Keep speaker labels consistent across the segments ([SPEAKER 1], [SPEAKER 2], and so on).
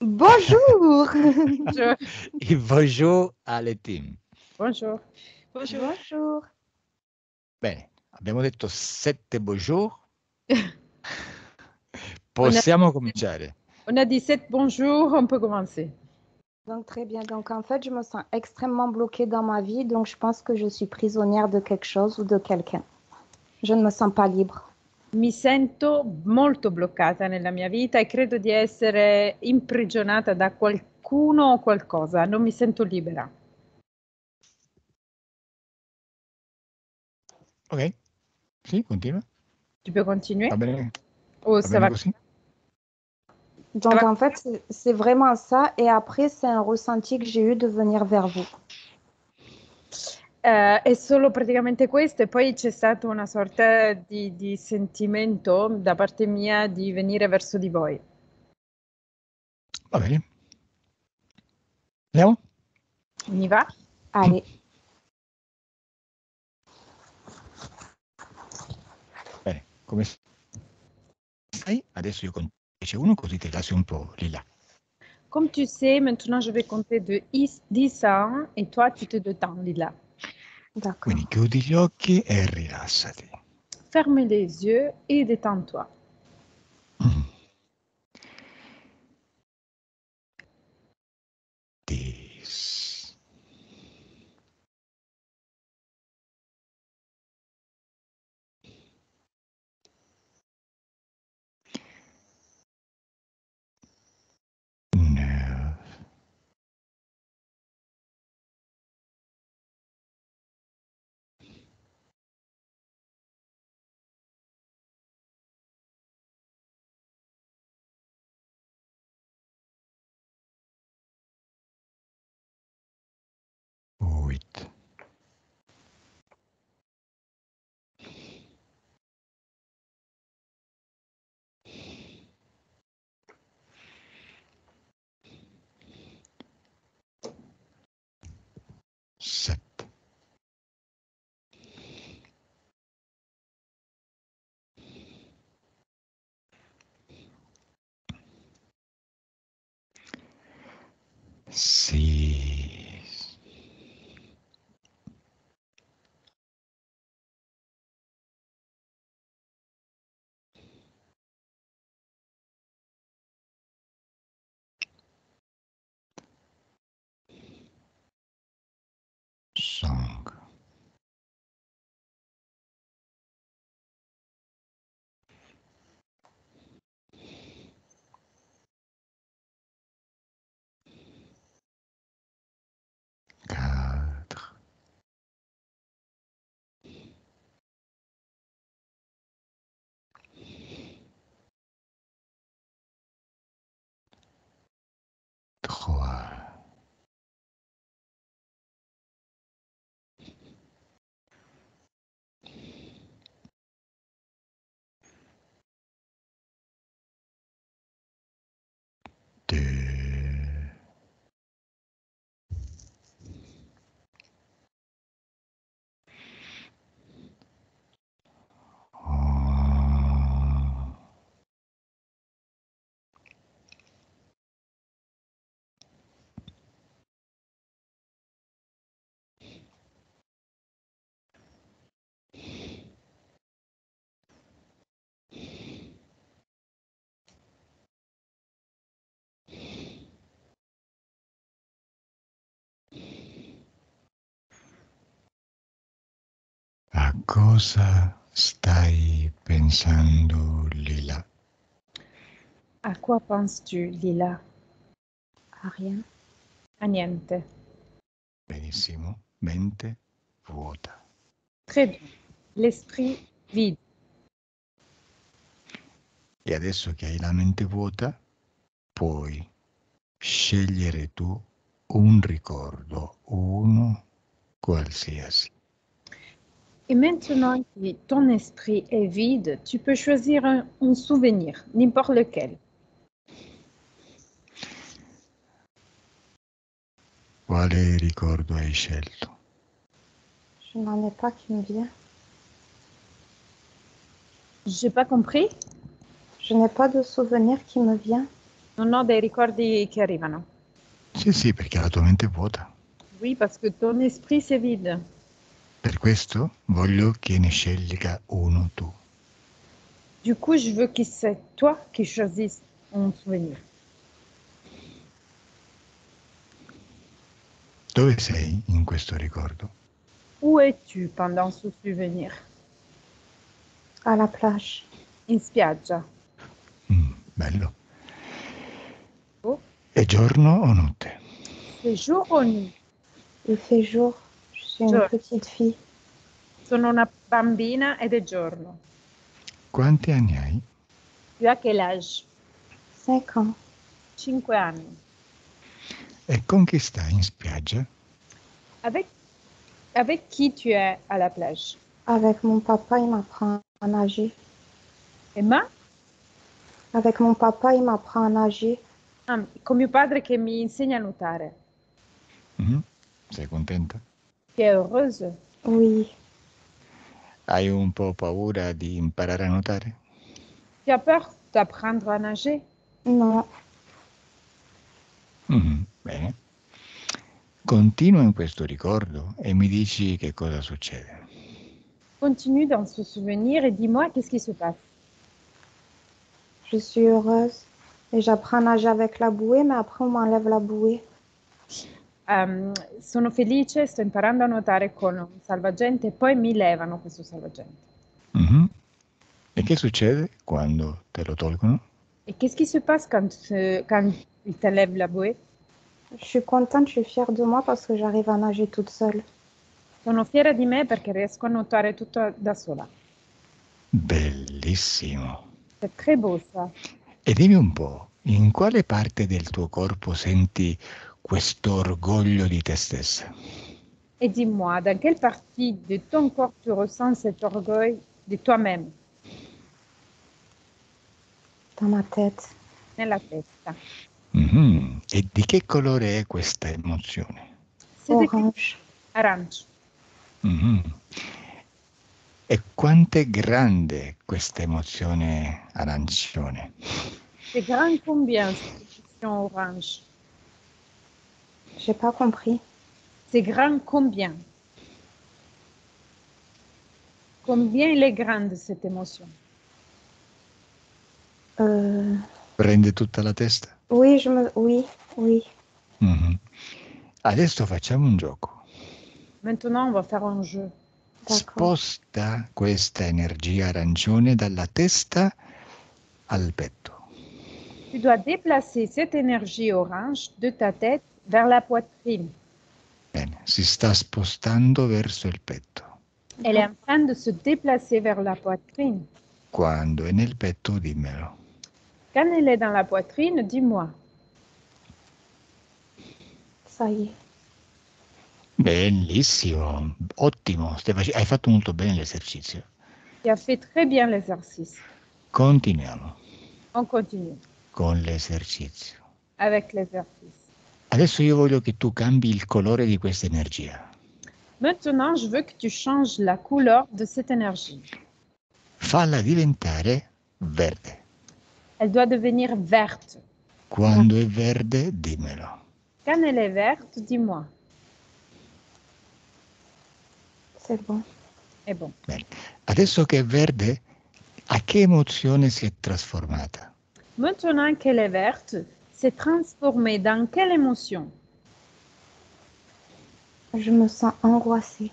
[SPEAKER 1] Bonjour.
[SPEAKER 2] Bonjour.
[SPEAKER 3] E bonjour alle team.
[SPEAKER 2] Bonjour.
[SPEAKER 1] Bonjour.
[SPEAKER 3] Bene, abbiamo detto 7 bonjour.
[SPEAKER 2] On a,
[SPEAKER 3] Possiamo cominciare.
[SPEAKER 2] on a dit 7 bonjour, on peut commencer.
[SPEAKER 1] Donc très bien. Donc en fait, je me sens extrêmement bloquée dans ma vie, donc je pense que je suis prisonnière de quelque chose ou de quelqu'un. Je ne me sens pas libre.
[SPEAKER 2] Mi sento molto bloccata nella mia vita e credo di essere imprigionata da qualcuno o qualcosa, non mi sento libera.
[SPEAKER 3] Ok, sì, continua.
[SPEAKER 2] Tu peux continuer?
[SPEAKER 3] Va bene,
[SPEAKER 2] Oh,
[SPEAKER 3] va
[SPEAKER 2] ça
[SPEAKER 3] bene
[SPEAKER 2] va.
[SPEAKER 3] così?
[SPEAKER 1] Donc
[SPEAKER 2] va.
[SPEAKER 1] en fait, c'est vraiment ça. Et après, c'est un ressenti que j'ai eu de venir vers vous.
[SPEAKER 2] È solo praticamente questo e poi c'è stata una sorta di sentimento da parte mia di venire verso di voi.
[SPEAKER 3] Va bene. Andiamo?
[SPEAKER 2] Mi va?
[SPEAKER 1] Allez.
[SPEAKER 3] Bene, come sai, adesso io conto 1 così ti lascio un po' lì là.
[SPEAKER 2] Comme tu sais, maintenant je vais compter de 10 à 1 et toi tu te détends, Lila.
[SPEAKER 1] D'accord.
[SPEAKER 3] Quindi chiudi gli occhi e rilassati.
[SPEAKER 2] Ferme les yeux et détends-toi.
[SPEAKER 3] This. Neuf. Huit. Sept. Six. Cinq. Quatre. Trois. Deux. Un. A cosa stai pensando, Lila?
[SPEAKER 2] À quoi penses-tu, Lila?
[SPEAKER 1] À rien.
[SPEAKER 2] A niente.
[SPEAKER 3] Benissimo, mente vuota.
[SPEAKER 2] Très bien. L'esprit vide.
[SPEAKER 3] E adesso che hai la mente vuota, puoi scegliere tu un ricordo, uno qualsiasi.
[SPEAKER 2] Et maintenant que ton esprit est vide, tu peux choisir un souvenir, n'importe lequel.
[SPEAKER 3] Quale ricordo hai scelto?
[SPEAKER 1] Je n'en ai pas qui me vient.
[SPEAKER 2] J'ai pas compris.
[SPEAKER 1] Je n'ai pas de souvenir qui me vient.
[SPEAKER 2] Non ho dei ricordi che arrivano.
[SPEAKER 3] Sì, perché la tua mente è vuota.
[SPEAKER 2] Oui, parce que ton esprit c'est vide.
[SPEAKER 3] Per questo voglio che ne scelga uno tu.
[SPEAKER 2] Du coup, je veux que c'est toi qui choisisses un souvenir.
[SPEAKER 3] Dove sei in questo ricordo?
[SPEAKER 2] Où es-tu pendant ce souvenir?
[SPEAKER 1] À la plage.
[SPEAKER 2] In spiaggia.
[SPEAKER 3] Bello.
[SPEAKER 2] Oh,
[SPEAKER 3] È giorno o notte?
[SPEAKER 2] c'est jour ou nuit?
[SPEAKER 1] Il fait jour. Je suis une
[SPEAKER 2] Giorno.
[SPEAKER 1] petite fille.
[SPEAKER 2] Sono una bambina ed è giorno.
[SPEAKER 3] Quanti anni hai?
[SPEAKER 2] Tu as quel âge?
[SPEAKER 1] 5 ans.
[SPEAKER 2] 5 anni.
[SPEAKER 3] E con chi stai in spiaggia?
[SPEAKER 2] Avec, avec qui tu es à la plage?
[SPEAKER 1] Avec mon papa, il m'apprend à nager.
[SPEAKER 2] Emma?
[SPEAKER 1] Avec mon papa, il m'apprend à nager.
[SPEAKER 2] Ah, con mio padre che mi insegna a nuotare.
[SPEAKER 3] Mhm. Sei contenta?
[SPEAKER 2] Tu es heureuse?
[SPEAKER 1] Oui.
[SPEAKER 3] Hai un po' paura di imparare a nuotare?
[SPEAKER 2] Tu as peur d'apprendre à nager?
[SPEAKER 1] Non.
[SPEAKER 3] Bene. Continua in questo ricordo e mi dici che cosa succede.
[SPEAKER 2] Continue dans ce souvenir et dis-moi qu'est-ce qui se passe.
[SPEAKER 1] Je suis heureuse. Et j'apprends à nager avec la bouée, mais après, on m'enlève la bouée.
[SPEAKER 2] Sono felice, sto imparando a nuotare con un salvagente e poi mi levano questo salvagente.
[SPEAKER 3] Mhm. E che succede quando te lo tolgono?
[SPEAKER 2] Et qu'est-ce qui se passe quand il t'enlève la bouée?
[SPEAKER 1] Je suis contente, je suis fière de moi parce que j'arrive à nager toute seule.
[SPEAKER 2] Sono fiera di me perché riesco a nuotare tutto da sola.
[SPEAKER 3] Bellissimo.
[SPEAKER 2] C'est très beau ça.
[SPEAKER 3] E dimmi un po', in quale parte del tuo corpo senti questo orgoglio di te stessa?
[SPEAKER 2] Et dis-moi, dans quelle partie de ton corps tu ressens cet orgueil de toi-même?
[SPEAKER 1] Dans ma tête.
[SPEAKER 2] Nella testa.
[SPEAKER 3] Mhm. E di che colore è questa emozione?
[SPEAKER 2] C'est de
[SPEAKER 1] Orange.
[SPEAKER 2] Arancio.
[SPEAKER 3] Mhm. E quanto è grande questa emozione arancione?
[SPEAKER 2] C'est grand combien cette émotion orange?
[SPEAKER 1] J'ai pas compris.
[SPEAKER 2] C'est grand combien? Combien il est grande cette émotion?
[SPEAKER 3] Prende tutta la testa?
[SPEAKER 1] Oui, oui, oui.
[SPEAKER 3] Mhm. Adesso facciamo un gioco.
[SPEAKER 2] Maintenant, on va faire un jeu.
[SPEAKER 1] D'accord.
[SPEAKER 3] Sposta questa energia arancione dalla testa al petto.
[SPEAKER 2] Tu dois déplacer cette énergie orange de ta tête vers la poitrine.
[SPEAKER 3] Bene, si sta spostando verso il petto.
[SPEAKER 2] Elle est en train de se déplacer vers la poitrine.
[SPEAKER 3] Quando è nel petto, dimmelo.
[SPEAKER 2] Quand elle est dans la poitrine, dis-moi.
[SPEAKER 1] Ça y est.
[SPEAKER 3] Bellissimo, ottimo, hai fatto molto bene l'esercizio.
[SPEAKER 2] Tu as fait très bien l'exercice.
[SPEAKER 3] Continuiamo
[SPEAKER 2] On continue
[SPEAKER 3] con l'esercizio.
[SPEAKER 2] avec l'exercice.
[SPEAKER 3] Adesso io voglio che tu cambi il colore di questa energia.
[SPEAKER 2] Maintenant, je veux que tu changes la couleur de cette énergie.
[SPEAKER 3] Falla diventare verde.
[SPEAKER 2] Elle doit devenir verte.
[SPEAKER 3] Quando è verde, dimmelo.
[SPEAKER 2] Quand elle est verte, dis-moi.
[SPEAKER 1] C'est bon.
[SPEAKER 2] È bon.
[SPEAKER 3] Bene. Adesso che è verde, a che emozione si è trasformata?
[SPEAKER 2] Maintenant qu'elle est verte, s'est transformée dans quelle émotion?
[SPEAKER 1] Je me sens angoissée.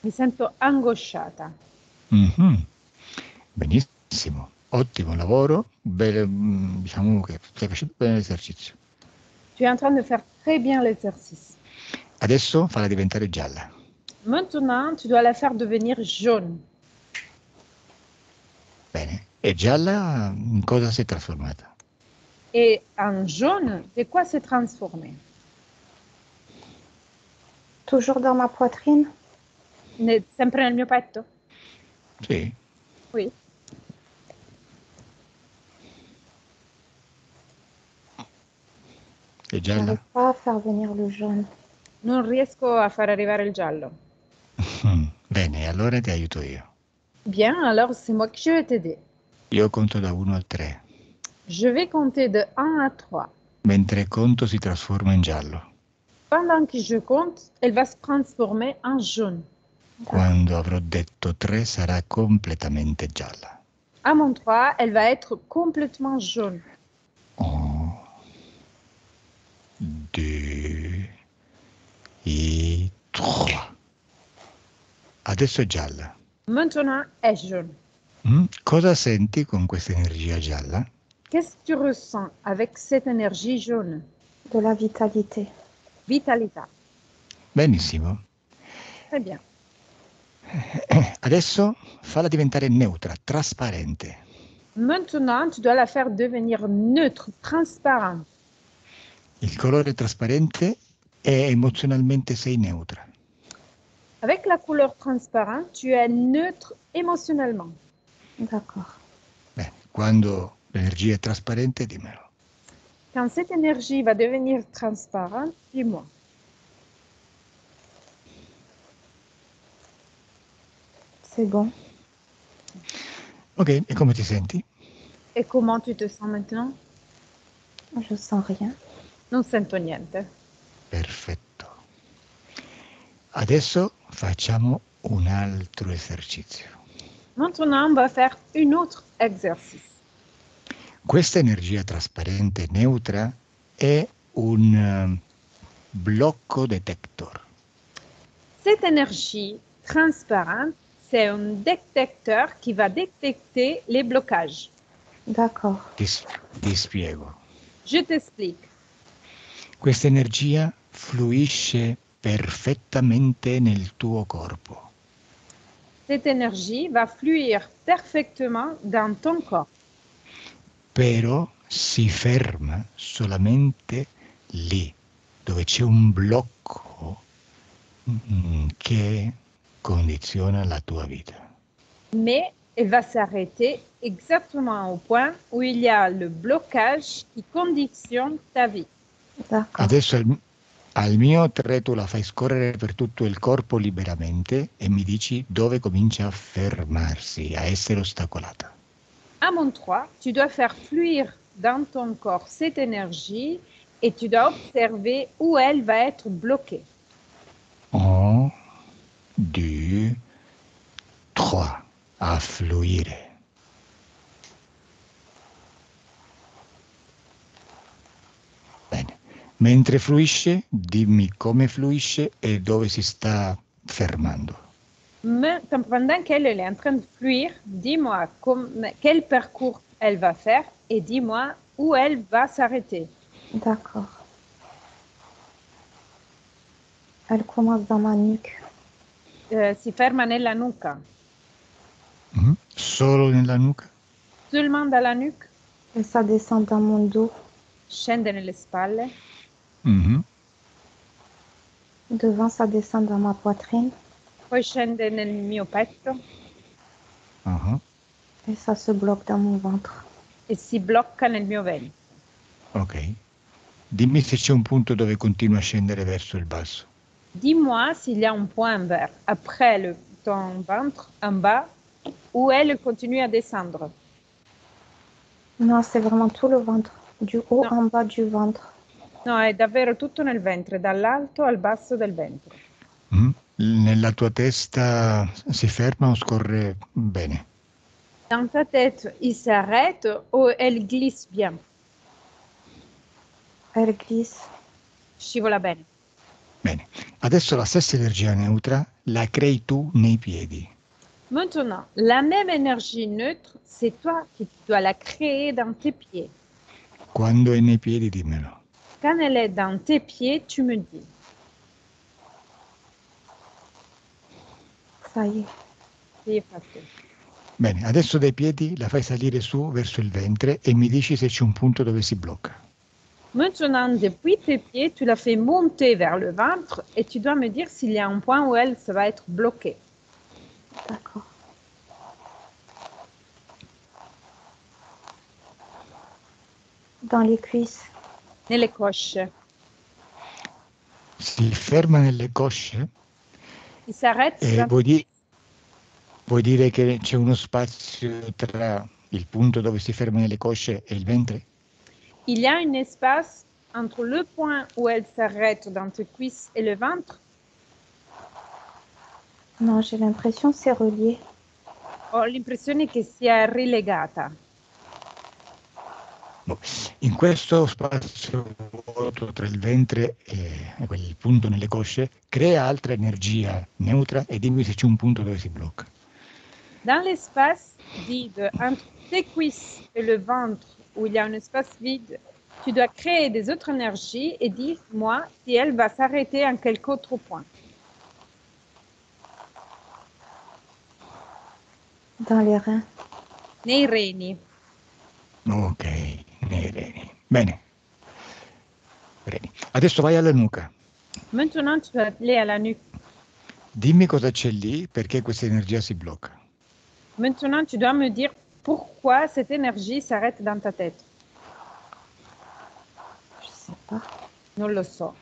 [SPEAKER 2] Mi sento angosciata.
[SPEAKER 3] Mhm. Benissimo, ottimo lavoro, diciamo che stai facendo bene l'esercizio.
[SPEAKER 2] Tu es en train de faire très bien l'exercice.
[SPEAKER 3] Adesso falla diventare gialla.
[SPEAKER 2] Maintenant, tu dois la faire devenir jaune.
[SPEAKER 3] Bene, e gialla in cosa si è trasformata?
[SPEAKER 2] Et en jaune, de quoi s'est transformée?
[SPEAKER 1] Toujours dans ma poitrine.
[SPEAKER 2] Sempre nel mio petto?
[SPEAKER 3] Sì,
[SPEAKER 2] Oui.
[SPEAKER 3] è gialla?
[SPEAKER 1] J'arrive pas à faire venir le jaune.
[SPEAKER 2] Non riesco a far arrivare il giallo.
[SPEAKER 3] Bene, allora ti aiuto io.
[SPEAKER 2] Bien, alors c'est moi qui vais t'aider.
[SPEAKER 3] Io conto da 1 a 3.
[SPEAKER 2] Je vais compter de 1 à 3.
[SPEAKER 3] Mentre conto si trasforma in giallo.
[SPEAKER 2] Pendant que je compte, elle va se transformer en jaune.
[SPEAKER 3] Quando avrò detto 3 sarà completamente gialla.
[SPEAKER 2] À mon 3, elle va être complètement jaune.
[SPEAKER 3] 1, 2 e 3. Adesso è gialla.
[SPEAKER 2] Maintenant, elle est jaune.
[SPEAKER 3] Cosa senti con questa energia gialla?
[SPEAKER 2] Qu'est-ce que tu ressens avec cette énergie jaune?
[SPEAKER 1] De la vitalité.
[SPEAKER 2] Vitalité.
[SPEAKER 3] Benissimo.
[SPEAKER 2] Très bien.
[SPEAKER 3] Adesso falla diventare neutra, trasparente.
[SPEAKER 2] Maintenant, tu dois la faire devenir neutre, transparente.
[SPEAKER 3] Il colore trasparente è emozionalmente sei neutra.
[SPEAKER 2] Avec la couleur transparente, tu es neutre émotionnellement.
[SPEAKER 1] D'accord.
[SPEAKER 3] Bene, quando l'energia è trasparente, dimmelo.
[SPEAKER 2] Quand cette énergie va devenir transparente, dis-moi.
[SPEAKER 1] C'est bon.
[SPEAKER 3] Ok, e come ti senti?
[SPEAKER 2] Et comment tu te sens maintenant?
[SPEAKER 1] Je sens rien.
[SPEAKER 2] Non sento niente.
[SPEAKER 3] Perfetto. Adesso facciamo un altro esercizio.
[SPEAKER 2] Maintenant, on va faire un autre exercice.
[SPEAKER 3] Questa energia trasparente neutra è un blocco detector.
[SPEAKER 2] Cette énergie transparente, c'est un détecteur qui va détecter les blocages.
[SPEAKER 1] D'accord.
[SPEAKER 3] Ti spiego.
[SPEAKER 2] Je t'explique.
[SPEAKER 3] Questa energia fluisce perfettamente nel tuo corpo.
[SPEAKER 2] Cette énergie va fluire parfaitement dans ton corps.
[SPEAKER 3] Però si ferma solamente lì, dove c'è un blocco che condiziona la tua vita.
[SPEAKER 2] Mais elle va s'arrêter exactement au point où il y a le blocage qui conditionne ta vie.
[SPEAKER 1] D'accord.
[SPEAKER 3] Adesso al mio 3 tu la fai scorrere per tutto il corpo liberamente e mi dici dove comincia a fermarsi, a essere ostacolata.
[SPEAKER 2] À mon 3, tu dois faire fluire dans ton corps cette énergie et tu dois observer où elle va être bloquée.
[SPEAKER 3] 1, 2, 3. A fluire. Bene. Mentre fluisce, dimmi come fluisce e dove si sta fermando.
[SPEAKER 2] Mais pendant qu'elle est en train de fluire, dis-moi quel parcours elle va faire et dis-moi où elle va s'arrêter.
[SPEAKER 1] D'accord. Elle commence dans ma nuque.
[SPEAKER 2] Si ferma nella nuca.
[SPEAKER 3] Solo nella nuca?
[SPEAKER 2] Seulement dans la nuque.
[SPEAKER 1] Et ça descend dans mon dos.
[SPEAKER 2] Scende nelle spalle.
[SPEAKER 1] Devant, ça descend dans ma poitrine.
[SPEAKER 2] Poi scende nel mio petto.
[SPEAKER 1] Et ça se bloque dans mon ventre.
[SPEAKER 2] E si blocca nel mio ventre.
[SPEAKER 3] Ok. Dimmi se c'è un punto dove continua a scendere verso il basso.
[SPEAKER 2] Dis-moi s'il y a un point vert après ton ventre en bas où elle continue à descendre.
[SPEAKER 1] Non, c'est vraiment tout le ventre. Du haut
[SPEAKER 2] No.
[SPEAKER 1] en bas du ventre.
[SPEAKER 2] No, è davvero tutto nel ventre, dall'alto al basso del ventre.
[SPEAKER 3] Nella tua testa si ferma o scorre bene?
[SPEAKER 2] Dans ta tête, il s'arrête ou elle glisse bien?
[SPEAKER 1] Elle glisse.
[SPEAKER 2] Scivola bene.
[SPEAKER 3] Bene. Adesso la stessa energia neutra la crei tu nei piedi.
[SPEAKER 2] Maintenant, la même énergie neutre, c'est toi qui dois la créer dans tes pieds.
[SPEAKER 3] Quando è nei piedi, dimmelo.
[SPEAKER 2] Quand elle est dans tes pieds, tu me dis.
[SPEAKER 1] Ça y est.
[SPEAKER 2] Sì, fatto.
[SPEAKER 3] Bene, adesso dai piedi la fai salire su verso il ventre e mi dici se c'è un punto dove si blocca.
[SPEAKER 2] Maintenant, depuis tes pieds, tu la fais monter vers le ventre et tu dois me dire s'il y a un point où elle va être bloquée.
[SPEAKER 1] D'accord. Dans les cuisses.
[SPEAKER 2] Nelle cosce.
[SPEAKER 3] Si ferma nelle cosce
[SPEAKER 2] Il s'arrête.
[SPEAKER 3] e vuoi dire che c'è uno spazio tra il punto dove si fermano le cosce e il ventre?
[SPEAKER 2] Il y a un espace entre le point où elle s'arrête dans tes cuisses et le ventre?
[SPEAKER 1] Non, j'ai l'impression que c'est relié.
[SPEAKER 2] Ho l'impressione che sia rilegata.
[SPEAKER 3] In questo spazio vuoto tra il ventre e quel punto nelle cosce, crea altra energia neutra e dimmi se c'è un punto dove si blocca.
[SPEAKER 2] Dans l'espace vide entre tes cuisses et le ventre, où il y a un espace vide, tu dois créer des autres énergies et dis-moi si elle va s'arrêter en quelque autre point.
[SPEAKER 1] Dans les reins.
[SPEAKER 2] Nei reni.
[SPEAKER 3] Ok, nei reni. Bene. Reni. Adesso vai alla nuca.
[SPEAKER 2] Maintenant, tu vas aller à la nuque.
[SPEAKER 3] Dimmi cosa c'è lì, perché questa energia si blocca.
[SPEAKER 2] Maintenant, tu dois me dire pourquoi cette énergie s'arrête dans ta tête.
[SPEAKER 1] Je sais pas.
[SPEAKER 2] Non lo so.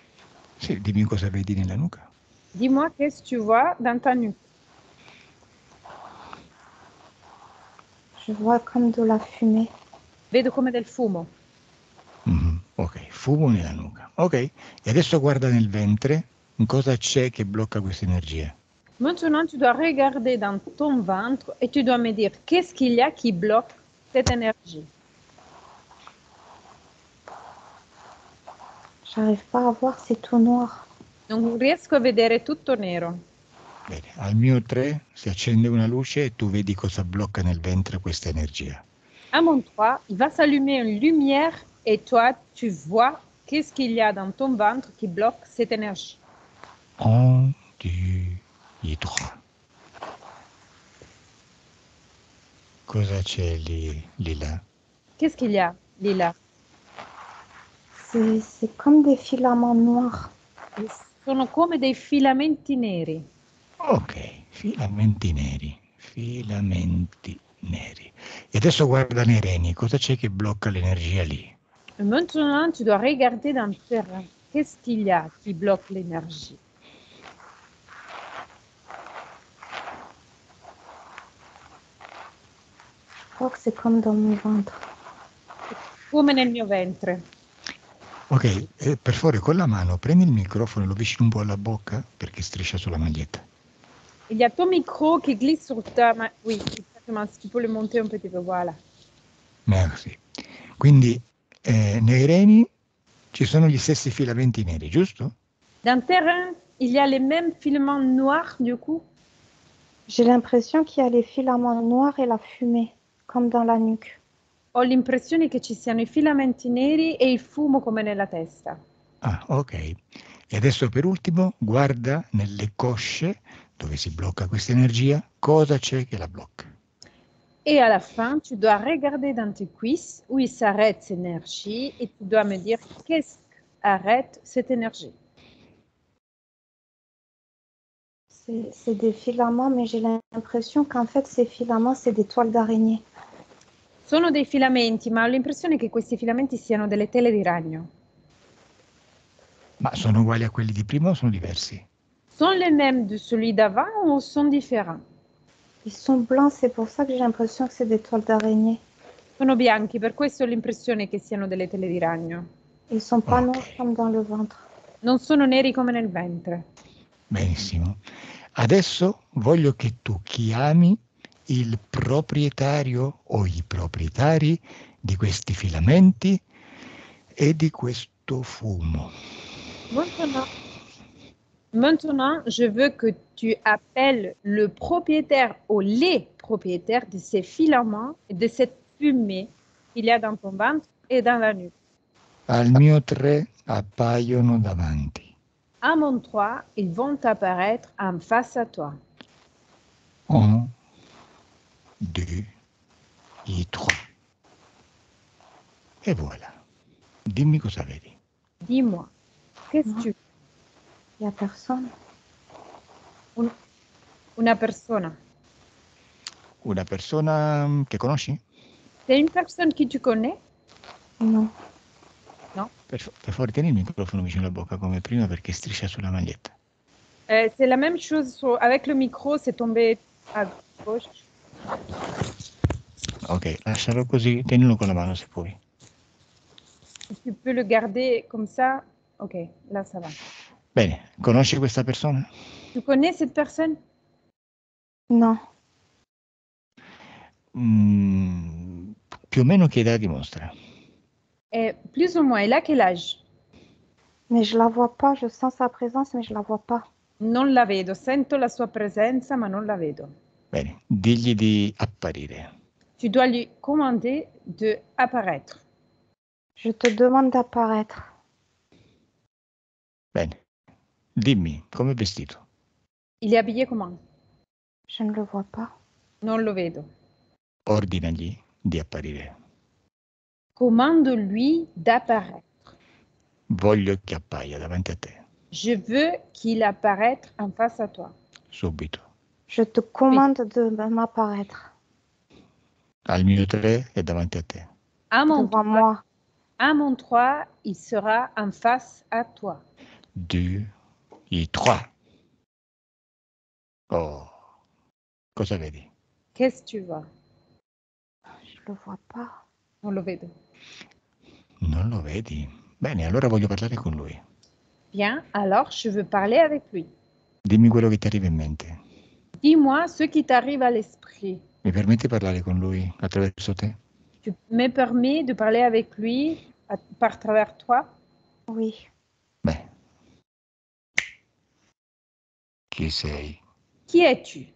[SPEAKER 3] Sì, dimmi cosa vedi nella nuca.
[SPEAKER 2] Dis-moi qu'est-ce que tu vois dans ta nuque.
[SPEAKER 1] Je vois comme de la fumée.
[SPEAKER 2] Vedo come del fumo.
[SPEAKER 3] Ok, fumo nella nuca. Ok, e adesso guarda nel ventre, cosa c'è che blocca questa energia.
[SPEAKER 2] Maintenant, tu dois regarder dans ton ventre et tu dois me dire qu'est-ce qu'il y a qui bloque cette énergie.
[SPEAKER 1] J'arrive pas à voir, c'est tout noir.
[SPEAKER 2] Non riesco a vedere tutto nero.
[SPEAKER 3] Bene, al mio 3 si accende una luce e tu vedi cosa blocca nel ventre questa energia.
[SPEAKER 2] À mon 3, il va s'allumer une lumière et toi, tu vois qu'est-ce qu'il y a dans ton ventre qui bloque cette énergie.
[SPEAKER 3] 1, 2, 3. Cosa c'è lì là?
[SPEAKER 2] Qu'est-ce qu'il y a, Lila?
[SPEAKER 1] C'est comme des filaments noirs.
[SPEAKER 2] Sono come dei filamenti neri.
[SPEAKER 3] Ok, filamenti neri. E adesso guarda nei reni, cosa c'è che blocca l'energia lì?
[SPEAKER 2] Et maintenant, tu dois regarder dans le terrain. Qu'est-ce qu'il y a qui bloque l'énergie?
[SPEAKER 1] Je crois que c'est comme dans mon ventre.
[SPEAKER 2] Come nel mio ventre.
[SPEAKER 3] Ok, per favore con la mano prendi il microfono e lo vicini un po' alla bocca perché striscia sulla maglietta.
[SPEAKER 2] Il y a ton micro qui glisse sur ta main. Oui, exactement. Si tu peux le monter un petit peu, voilà.
[SPEAKER 3] Merci. Quindi nei reni ci sono gli stessi filamenti neri, giusto?
[SPEAKER 2] Dans le terrain, il y a les mêmes filaments noirs, du coup.
[SPEAKER 1] J'ai l'impression qu'il y a les filaments noirs et la fumée, comme dans la nuque.
[SPEAKER 2] Ho l'impressione che ci siano i filamenti neri e il fumo come nella testa.
[SPEAKER 3] Ah, ok. E adesso per ultimo guarda nelle cosce dove si blocca questa energia, cosa c'è che la blocca.
[SPEAKER 2] Et à la fin, tu dois regarder dans tes cuisses où il s'arrête cette énergie et tu dois me dire qu'est-ce qui arrête cette énergie.
[SPEAKER 1] C'est des filaments, mais j'ai l'impression qu'en fait, ces filaments, c'est des toiles d'araignée.
[SPEAKER 2] Sono dei filamenti, ma ho l'impressione che questi filamenti siano delle tele di ragno.
[SPEAKER 3] Ma sono uguali a quelli di prima o sono diversi?
[SPEAKER 2] Sont les mêmes de celui d'avant ou sont différents?
[SPEAKER 1] Ils sont blancs, c'est pour ça que j'ai l'impression que c'est des toiles d'araignée.
[SPEAKER 2] Sono bianchi, per questo ho l'impressione che siano delle tele di ragno.
[SPEAKER 1] Ils sont pas
[SPEAKER 3] Ok.
[SPEAKER 1] noirs comme dans le ventre.
[SPEAKER 2] Non sono neri come nel ventre.
[SPEAKER 3] Benissimo. Adesso voglio che tu chiami il proprietario o i proprietari di questi filamenti e di questo fumo.
[SPEAKER 2] Maintenant, je veux que tu appelles le propriétaire ou les propriétaires de ces filaments et de cette fumée qu'il y a dans ton ventre et dans la nuque.
[SPEAKER 3] Al mio 3 appaiono davanti.
[SPEAKER 2] À mon 3, ils vont apparaître en face à toi.
[SPEAKER 3] 1, 2, 3. E voilà. Dimmi cosa vedi.
[SPEAKER 2] Dis-moi, qu'est-ce que tu...
[SPEAKER 1] Il n'y a personne.
[SPEAKER 2] Una persona.
[SPEAKER 3] Una persona che conosci?
[SPEAKER 2] C'est une personne que tu connais?
[SPEAKER 1] Non.
[SPEAKER 3] Per favore tieni il microfono vicino alla bocca come prima perché striscia sulla maglietta.
[SPEAKER 2] C'est la même chose avec le micro, c'est tombé à gauche.
[SPEAKER 3] Ok, lascialo così, tenilo con la mano se puoi.
[SPEAKER 2] Tu peux le garder comme ça. Ok, là ça va.
[SPEAKER 3] Bene, conosci questa persona?
[SPEAKER 2] Tu connais cette personne?
[SPEAKER 1] Non,
[SPEAKER 3] Mm, più o meno che età dimostra?
[SPEAKER 2] Et plus ou moins, elle a quel âge?
[SPEAKER 1] mais je la vois pas. Je sens sa présence, mais je la vois pas.
[SPEAKER 2] Non la vedo, sento la sua presenza, ma non la vedo.
[SPEAKER 3] Bene, digli di apparire.
[SPEAKER 2] Tu dois lui commander de apparaître.
[SPEAKER 1] Je te demande d'apparaître.
[SPEAKER 3] Bene, dimmi, come è vestito?
[SPEAKER 2] Il est habillé comment?
[SPEAKER 1] Je ne le vois pas.
[SPEAKER 2] Non lo vedo.
[SPEAKER 3] Ordinagli di apparire.
[SPEAKER 2] Commande-lui d'apparaître.
[SPEAKER 3] Voglio che appaia davanti a te,
[SPEAKER 2] Je veux qu'il apparaisse en face à toi.
[SPEAKER 3] subito.
[SPEAKER 1] Je te commande de m'apparaître
[SPEAKER 3] Al mio 3 è davanti a te.
[SPEAKER 2] À mon,
[SPEAKER 1] devant
[SPEAKER 2] 3,
[SPEAKER 1] moi.
[SPEAKER 2] à mon 3, il sera en face à toi.
[SPEAKER 3] 2, 3. Oh, cosa vedi?
[SPEAKER 2] Qu'est-ce que tu vois?
[SPEAKER 1] Je le vois pas.
[SPEAKER 2] Non lo vedo.
[SPEAKER 3] Non lo vedi? Bene, allora voglio parlare con lui.
[SPEAKER 2] Bien, alors je veux parler avec lui.
[SPEAKER 3] Dimmi quello che ti arriva in mente.
[SPEAKER 2] Dis-moi ce qui t'arrive à l'esprit.
[SPEAKER 3] Mi permetti di parlare con lui attraverso te?
[SPEAKER 2] Tu me permets de parler avec lui par travers toi?
[SPEAKER 1] Oui,
[SPEAKER 3] Beh, chi sei?
[SPEAKER 2] Qui es-tu?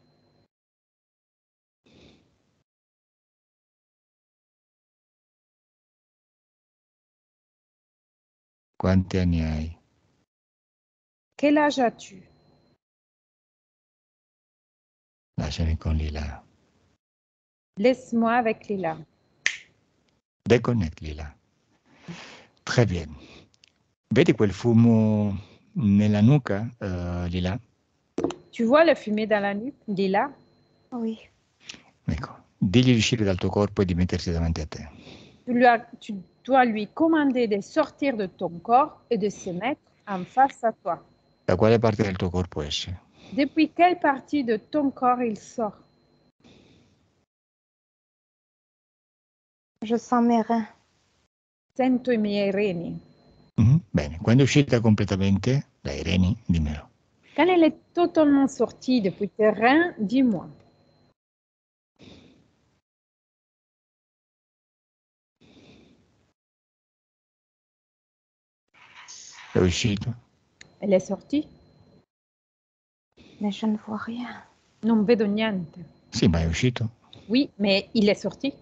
[SPEAKER 3] Quanti anni hai?
[SPEAKER 2] Quel âge as-tu?
[SPEAKER 3] Lasciami con Lila.
[SPEAKER 2] Laisse-moi avec Lila.
[SPEAKER 3] Déconnecte Lila. Très bien. Vedi quel fumo nella nuca, Lila?
[SPEAKER 2] Tu vois la fumée dans la nuque, Lila?
[SPEAKER 1] oui.
[SPEAKER 3] Ecco, digli di uscire dal tuo corpo e di mettersi davanti a te.
[SPEAKER 2] Tu dois lui commander de sortir de ton corps et de se mettre en face à toi.
[SPEAKER 3] Da quale parte del tuo corpo esce?
[SPEAKER 2] Depuis quelle partie de ton corps il sort?
[SPEAKER 1] Je sens mes reins.
[SPEAKER 2] Sento i miei reni.
[SPEAKER 3] Bene, quando è uscita completamente dai reni, dimmelo.
[SPEAKER 2] Quand elle est totalement sortie depuis tes reins, dis-moi.
[SPEAKER 3] È uscito?
[SPEAKER 2] Elle est sortie?
[SPEAKER 1] Mais je ne vois rien.
[SPEAKER 2] Non vedo niente.
[SPEAKER 3] Sì, ma è uscito?
[SPEAKER 2] Oui, mais il est sorti?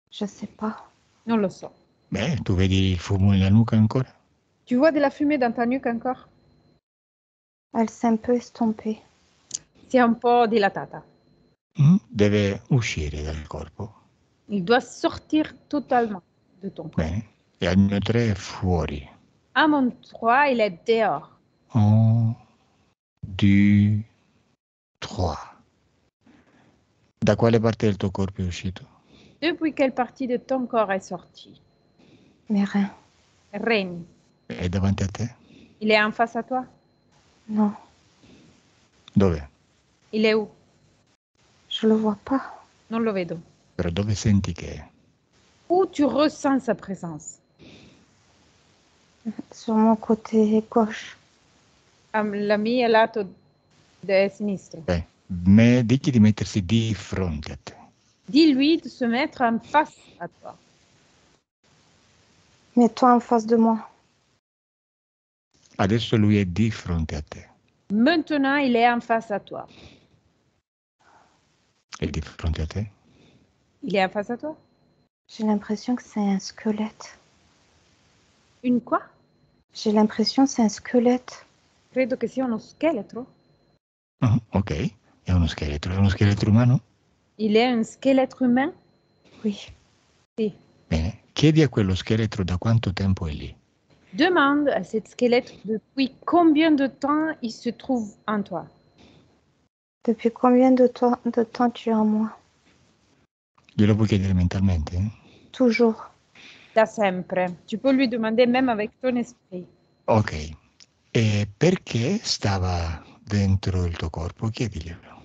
[SPEAKER 1] Je sais pas.
[SPEAKER 2] Non lo so.
[SPEAKER 3] Beh, tu vedi il fumo nella nuca ancora?
[SPEAKER 2] Tu vois de la fumée dans ta nuque encore?
[SPEAKER 1] Elle s'est un peu estompée.
[SPEAKER 2] Si è un po' dilatata.
[SPEAKER 3] Deve uscire dal corpo.
[SPEAKER 2] Il doit sortir totalement de ton corps.
[SPEAKER 3] Bene. E al mio 3 è fuori.
[SPEAKER 2] À mon 3, il est dehors.
[SPEAKER 3] 1, 2, 3. Da quale parte del tuo corpo è uscito?
[SPEAKER 2] Depuis quelle partie de ton corps est sorti?
[SPEAKER 1] Mes reins.
[SPEAKER 2] Règne.
[SPEAKER 3] È davanti a te?
[SPEAKER 2] Il est en face à toi?
[SPEAKER 1] Non,
[SPEAKER 3] Dove?
[SPEAKER 2] Il est où?
[SPEAKER 1] je le vois pas.
[SPEAKER 2] Non lo vedo.
[SPEAKER 3] Però dove senti che è?
[SPEAKER 2] Où tu ressens sa présence?
[SPEAKER 1] Sur mon côté gauche.
[SPEAKER 2] La mia lato sinistro.
[SPEAKER 3] Digli di mettersi di fronte a te.
[SPEAKER 2] Dis-lui de se mettre en face à toi.
[SPEAKER 1] Mets-toi en face de moi.
[SPEAKER 3] Adesso lui è di fronte a te.
[SPEAKER 2] Maintenant, il est en face à toi.
[SPEAKER 3] È di fronte a te?
[SPEAKER 2] Il est en face à toi?
[SPEAKER 1] J'ai l'impression que c'est un squelette.
[SPEAKER 2] Une quoi?
[SPEAKER 1] J'ai l'impression que c'est un squelette.
[SPEAKER 2] Credo che sia uno scheletro.
[SPEAKER 3] Ok, è uno scheletro umano?
[SPEAKER 2] Il est un squelette humain?
[SPEAKER 1] Oui.
[SPEAKER 2] Sì.
[SPEAKER 3] Bene, chiedi a quello scheletro da quanto tempo è lì.
[SPEAKER 2] Demande à cet squelette depuis combien de temps il se trouve en toi.
[SPEAKER 1] Depuis combien de temps tu es en moi?
[SPEAKER 3] Glielo puoi chiedere mentalmente?
[SPEAKER 1] Toujours.
[SPEAKER 2] Da sempre. Tu peux lui demander même avec ton esprit.
[SPEAKER 3] Ok. E perché stava dentro il tuo corpo? Chiediglielo.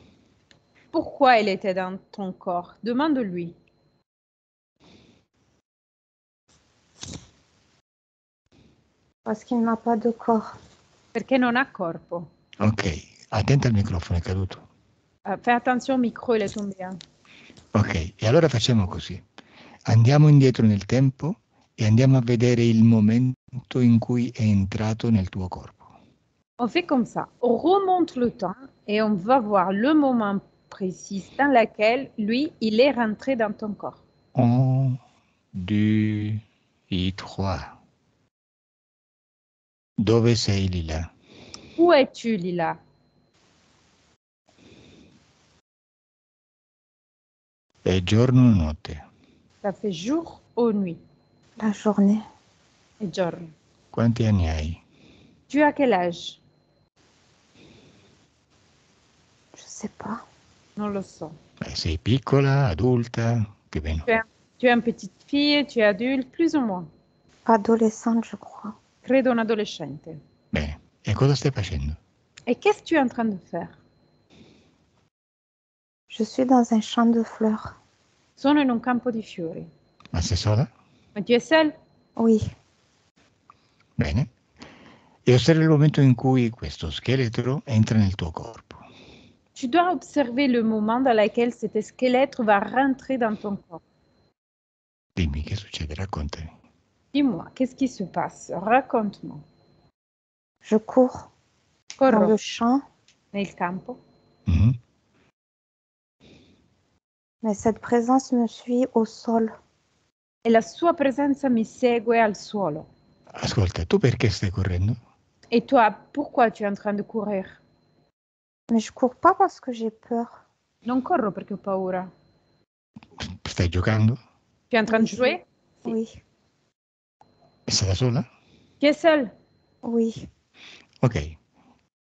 [SPEAKER 2] pourquoi il était dans ton corps. Demande-lui.
[SPEAKER 1] Parce qu'il n'a pas de corps.
[SPEAKER 2] Perché non ha corpo.
[SPEAKER 3] Ok, attenta al microfono, è caduto.
[SPEAKER 2] Fais attention au micro, il est tombé.
[SPEAKER 3] Ok, e allora facciamo così. Andiamo indietro nel tempo e andiamo a vedere il momento in cui è entrato nel tuo corpo.
[SPEAKER 2] On fait comme ça. On remonte le temps et on va voir le moment précis dans lequel lui, il est rentré dans ton corps.
[SPEAKER 3] 1, 2 et 3. Dove sei, Lila?
[SPEAKER 2] Où es-tu, Lila?
[SPEAKER 3] È giorno o notte?
[SPEAKER 2] Ça fait jour ou nuit?
[SPEAKER 1] La journée.
[SPEAKER 2] Et giorno.
[SPEAKER 3] Quanti anni hai?
[SPEAKER 2] Tu as quel âge?
[SPEAKER 1] Je sais pas.
[SPEAKER 2] Non lo so.
[SPEAKER 3] Sei piccola, adulta, più o meno.
[SPEAKER 2] Tu es une petite fille, tu es adulte, plus ou moins.
[SPEAKER 1] Adolescente, je crois.
[SPEAKER 2] Credo un adolescente.
[SPEAKER 3] Bene, e cosa stai facendo?
[SPEAKER 2] Et qu'est-ce que tu es en train de faire?
[SPEAKER 1] Je suis dans un champ de fleurs.
[SPEAKER 2] Sono in un campo di fiori.
[SPEAKER 3] Ma sei sola?
[SPEAKER 2] Ma tu es seule?
[SPEAKER 1] Oui.
[SPEAKER 3] Bene. E osserva il momento in cui questo scheletro entra nel tuo corpo.
[SPEAKER 2] Tu dois observer le moment dans lequel cet squelette va rentrer dans ton corps.
[SPEAKER 3] Dimmi che succede, raccontami.
[SPEAKER 2] Dis-moi, qu'est-ce qui se passe? Raconte-moi.
[SPEAKER 1] Je cours dans
[SPEAKER 2] Corro
[SPEAKER 1] le champ,
[SPEAKER 2] nel campo
[SPEAKER 3] Mhm.
[SPEAKER 1] mais cette présence me suit au sol.
[SPEAKER 2] e la sua presenza mi segue al suolo.
[SPEAKER 3] Ascolta, tu perché stai correndo?
[SPEAKER 2] Et toi, pourquoi tu es en train de courir?
[SPEAKER 1] Mais je cours pas parce que j'ai peur.
[SPEAKER 2] Non corro perché ho paura.
[SPEAKER 3] Stai giocando?
[SPEAKER 2] Tu es en train de
[SPEAKER 1] Oui.
[SPEAKER 2] jouer? Sì.
[SPEAKER 1] Oui.
[SPEAKER 3] E sei da sola?
[SPEAKER 2] Tu es seule?
[SPEAKER 1] Oui.
[SPEAKER 3] Ok.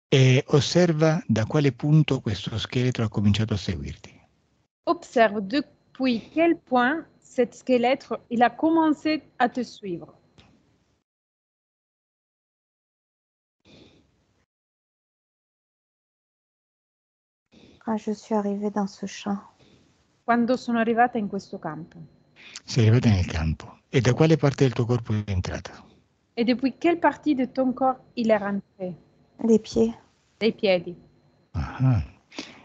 [SPEAKER 3] E osserva da quale punto questo scheletro ha cominciato a seguirti.
[SPEAKER 2] Observe depuis quel point cet squelette il a commencé à te suivre.
[SPEAKER 1] Quand je suis arrivée dans ce champ,
[SPEAKER 2] Quando sono arrivata in questo campo.
[SPEAKER 3] Sei arrivata nel campo. E da quale parte del tuo corpo è entrata?
[SPEAKER 2] Et depuis quelle partie de ton corps il est rentré?
[SPEAKER 1] les pieds,
[SPEAKER 2] Dei piedi.
[SPEAKER 3] Ah.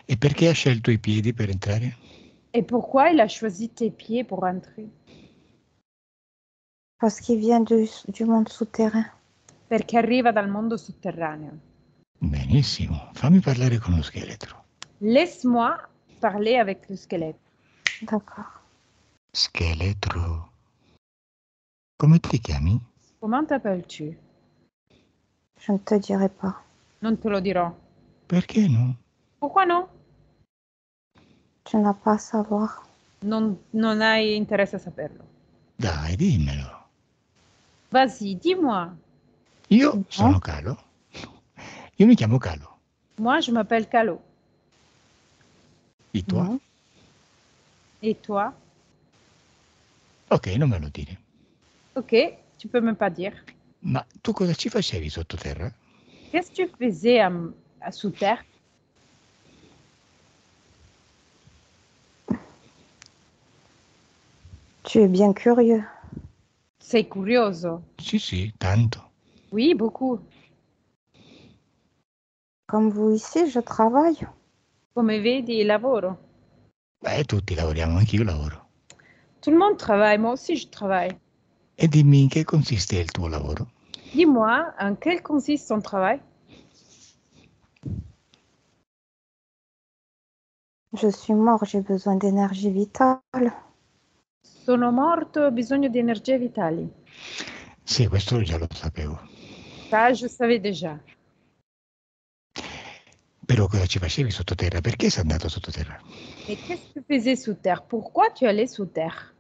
[SPEAKER 3] E perché ha scelto i piedi per entrare?
[SPEAKER 2] Et pourquoi il a choisi tes pieds pour rentrer?
[SPEAKER 1] parce qu'il vient du monde souterrain.
[SPEAKER 2] Perché arriva dal mondo sotterraneo.
[SPEAKER 3] Benissimo, fammi parlare con lo scheletro.
[SPEAKER 2] Laisse-moi parler avec le squelette.
[SPEAKER 1] D'accord.
[SPEAKER 3] Scheletro. Come ti chiami?
[SPEAKER 2] Comment t'appelles-tu?
[SPEAKER 1] Je ne te dirai pas.
[SPEAKER 2] Non te lo dirò.
[SPEAKER 3] Perché no?
[SPEAKER 2] Pourquoi non?
[SPEAKER 1] Tu n'as pas à savoir.
[SPEAKER 2] Non hai interesse a saperlo.
[SPEAKER 3] Dai, dimmelo.
[SPEAKER 2] Vas-y, dis-moi.
[SPEAKER 3] Io sono Calo. Io mi chiamo Calo.
[SPEAKER 2] Moi, je m'appelle Calo.
[SPEAKER 3] E tu?
[SPEAKER 1] Non.
[SPEAKER 2] Et toi?
[SPEAKER 3] Ok, non me lo dire.
[SPEAKER 2] Ok, tu peux même pas dire.
[SPEAKER 3] Ma tu cosa ci facevi sottoterra?
[SPEAKER 2] Qu'est-ce que tu faisais sous terre?
[SPEAKER 1] Tu es bien curieux.
[SPEAKER 2] Sei curioso?
[SPEAKER 3] Sì, tanto.
[SPEAKER 2] Oui, beaucoup.
[SPEAKER 1] Comme vous ici, je travaille.
[SPEAKER 2] Come vedi, lavoro.
[SPEAKER 3] Beh, tutti lavoriamo, anch'io lavoro.
[SPEAKER 2] Tout le monde travaille, moi aussi je travaille.
[SPEAKER 3] E dimmi in che consiste il tuo lavoro?
[SPEAKER 2] Dis-moi, en quel consiste ton travail?
[SPEAKER 1] Je suis mort, j'ai besoin d'énergie vitale.
[SPEAKER 2] Sono morto, ho bisogno di energie vitali.
[SPEAKER 3] Sì, questo già lo sapevo.
[SPEAKER 2] Ça, je savais déjà.
[SPEAKER 3] Però cosa ci facevi sottoterra? Perché sei andato sottoterra?
[SPEAKER 2] Mais qu'est-ce que tu faisais sous terre? Pourquoi tu allais sous terre?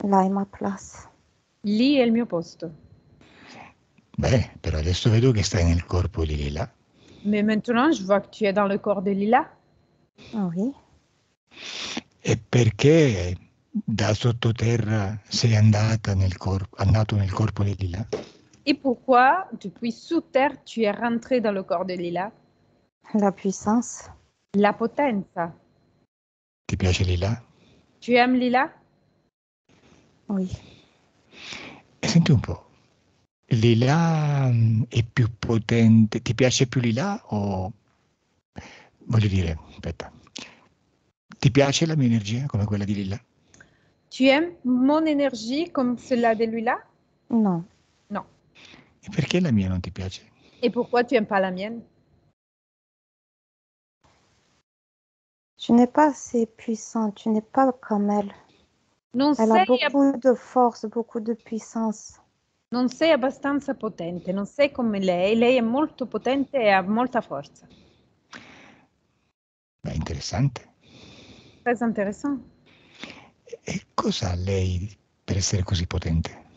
[SPEAKER 1] Là est ma place.
[SPEAKER 2] Lì è il mio posto.
[SPEAKER 3] Beh, però adesso vedo che stai nel corpo di Lila.
[SPEAKER 2] Mais maintenant, je vois que tu es dans le corps de Lila.
[SPEAKER 1] Oui.
[SPEAKER 3] E perché da sottoterra sei andato nel corpo di Lila?
[SPEAKER 2] Et pourquoi, depuis sous terre, tu es rentré dans le corps de Lila?
[SPEAKER 1] La puissance.
[SPEAKER 2] La potenza.
[SPEAKER 3] Ti piace Lila?
[SPEAKER 2] Tu aimes Lila?
[SPEAKER 1] Oui.
[SPEAKER 3] E senti un po', Lila è più potente, ti piace più Lila o, voglio dire, aspetta, ti piace la mia energia come quella di Lila?
[SPEAKER 2] Tu aimes mon énergie comme celle de Lila?
[SPEAKER 1] Non.
[SPEAKER 2] Non.
[SPEAKER 3] E perché la mia non ti piace?
[SPEAKER 2] Et pourquoi tu n'aimes pas la mienne?
[SPEAKER 1] Tu n'es pas assez puissant. Tu n'es pas comme elle.
[SPEAKER 2] Non
[SPEAKER 1] Elle a
[SPEAKER 2] sei,
[SPEAKER 1] beaucoup de force, beaucoup de puissance.
[SPEAKER 2] non sei abbastanza potente, non sei come lei. Lei è molto potente e ha molta forza.
[SPEAKER 3] Beh, interessante.
[SPEAKER 2] Très intéressant.
[SPEAKER 3] E cosa ha lei per essere così potente?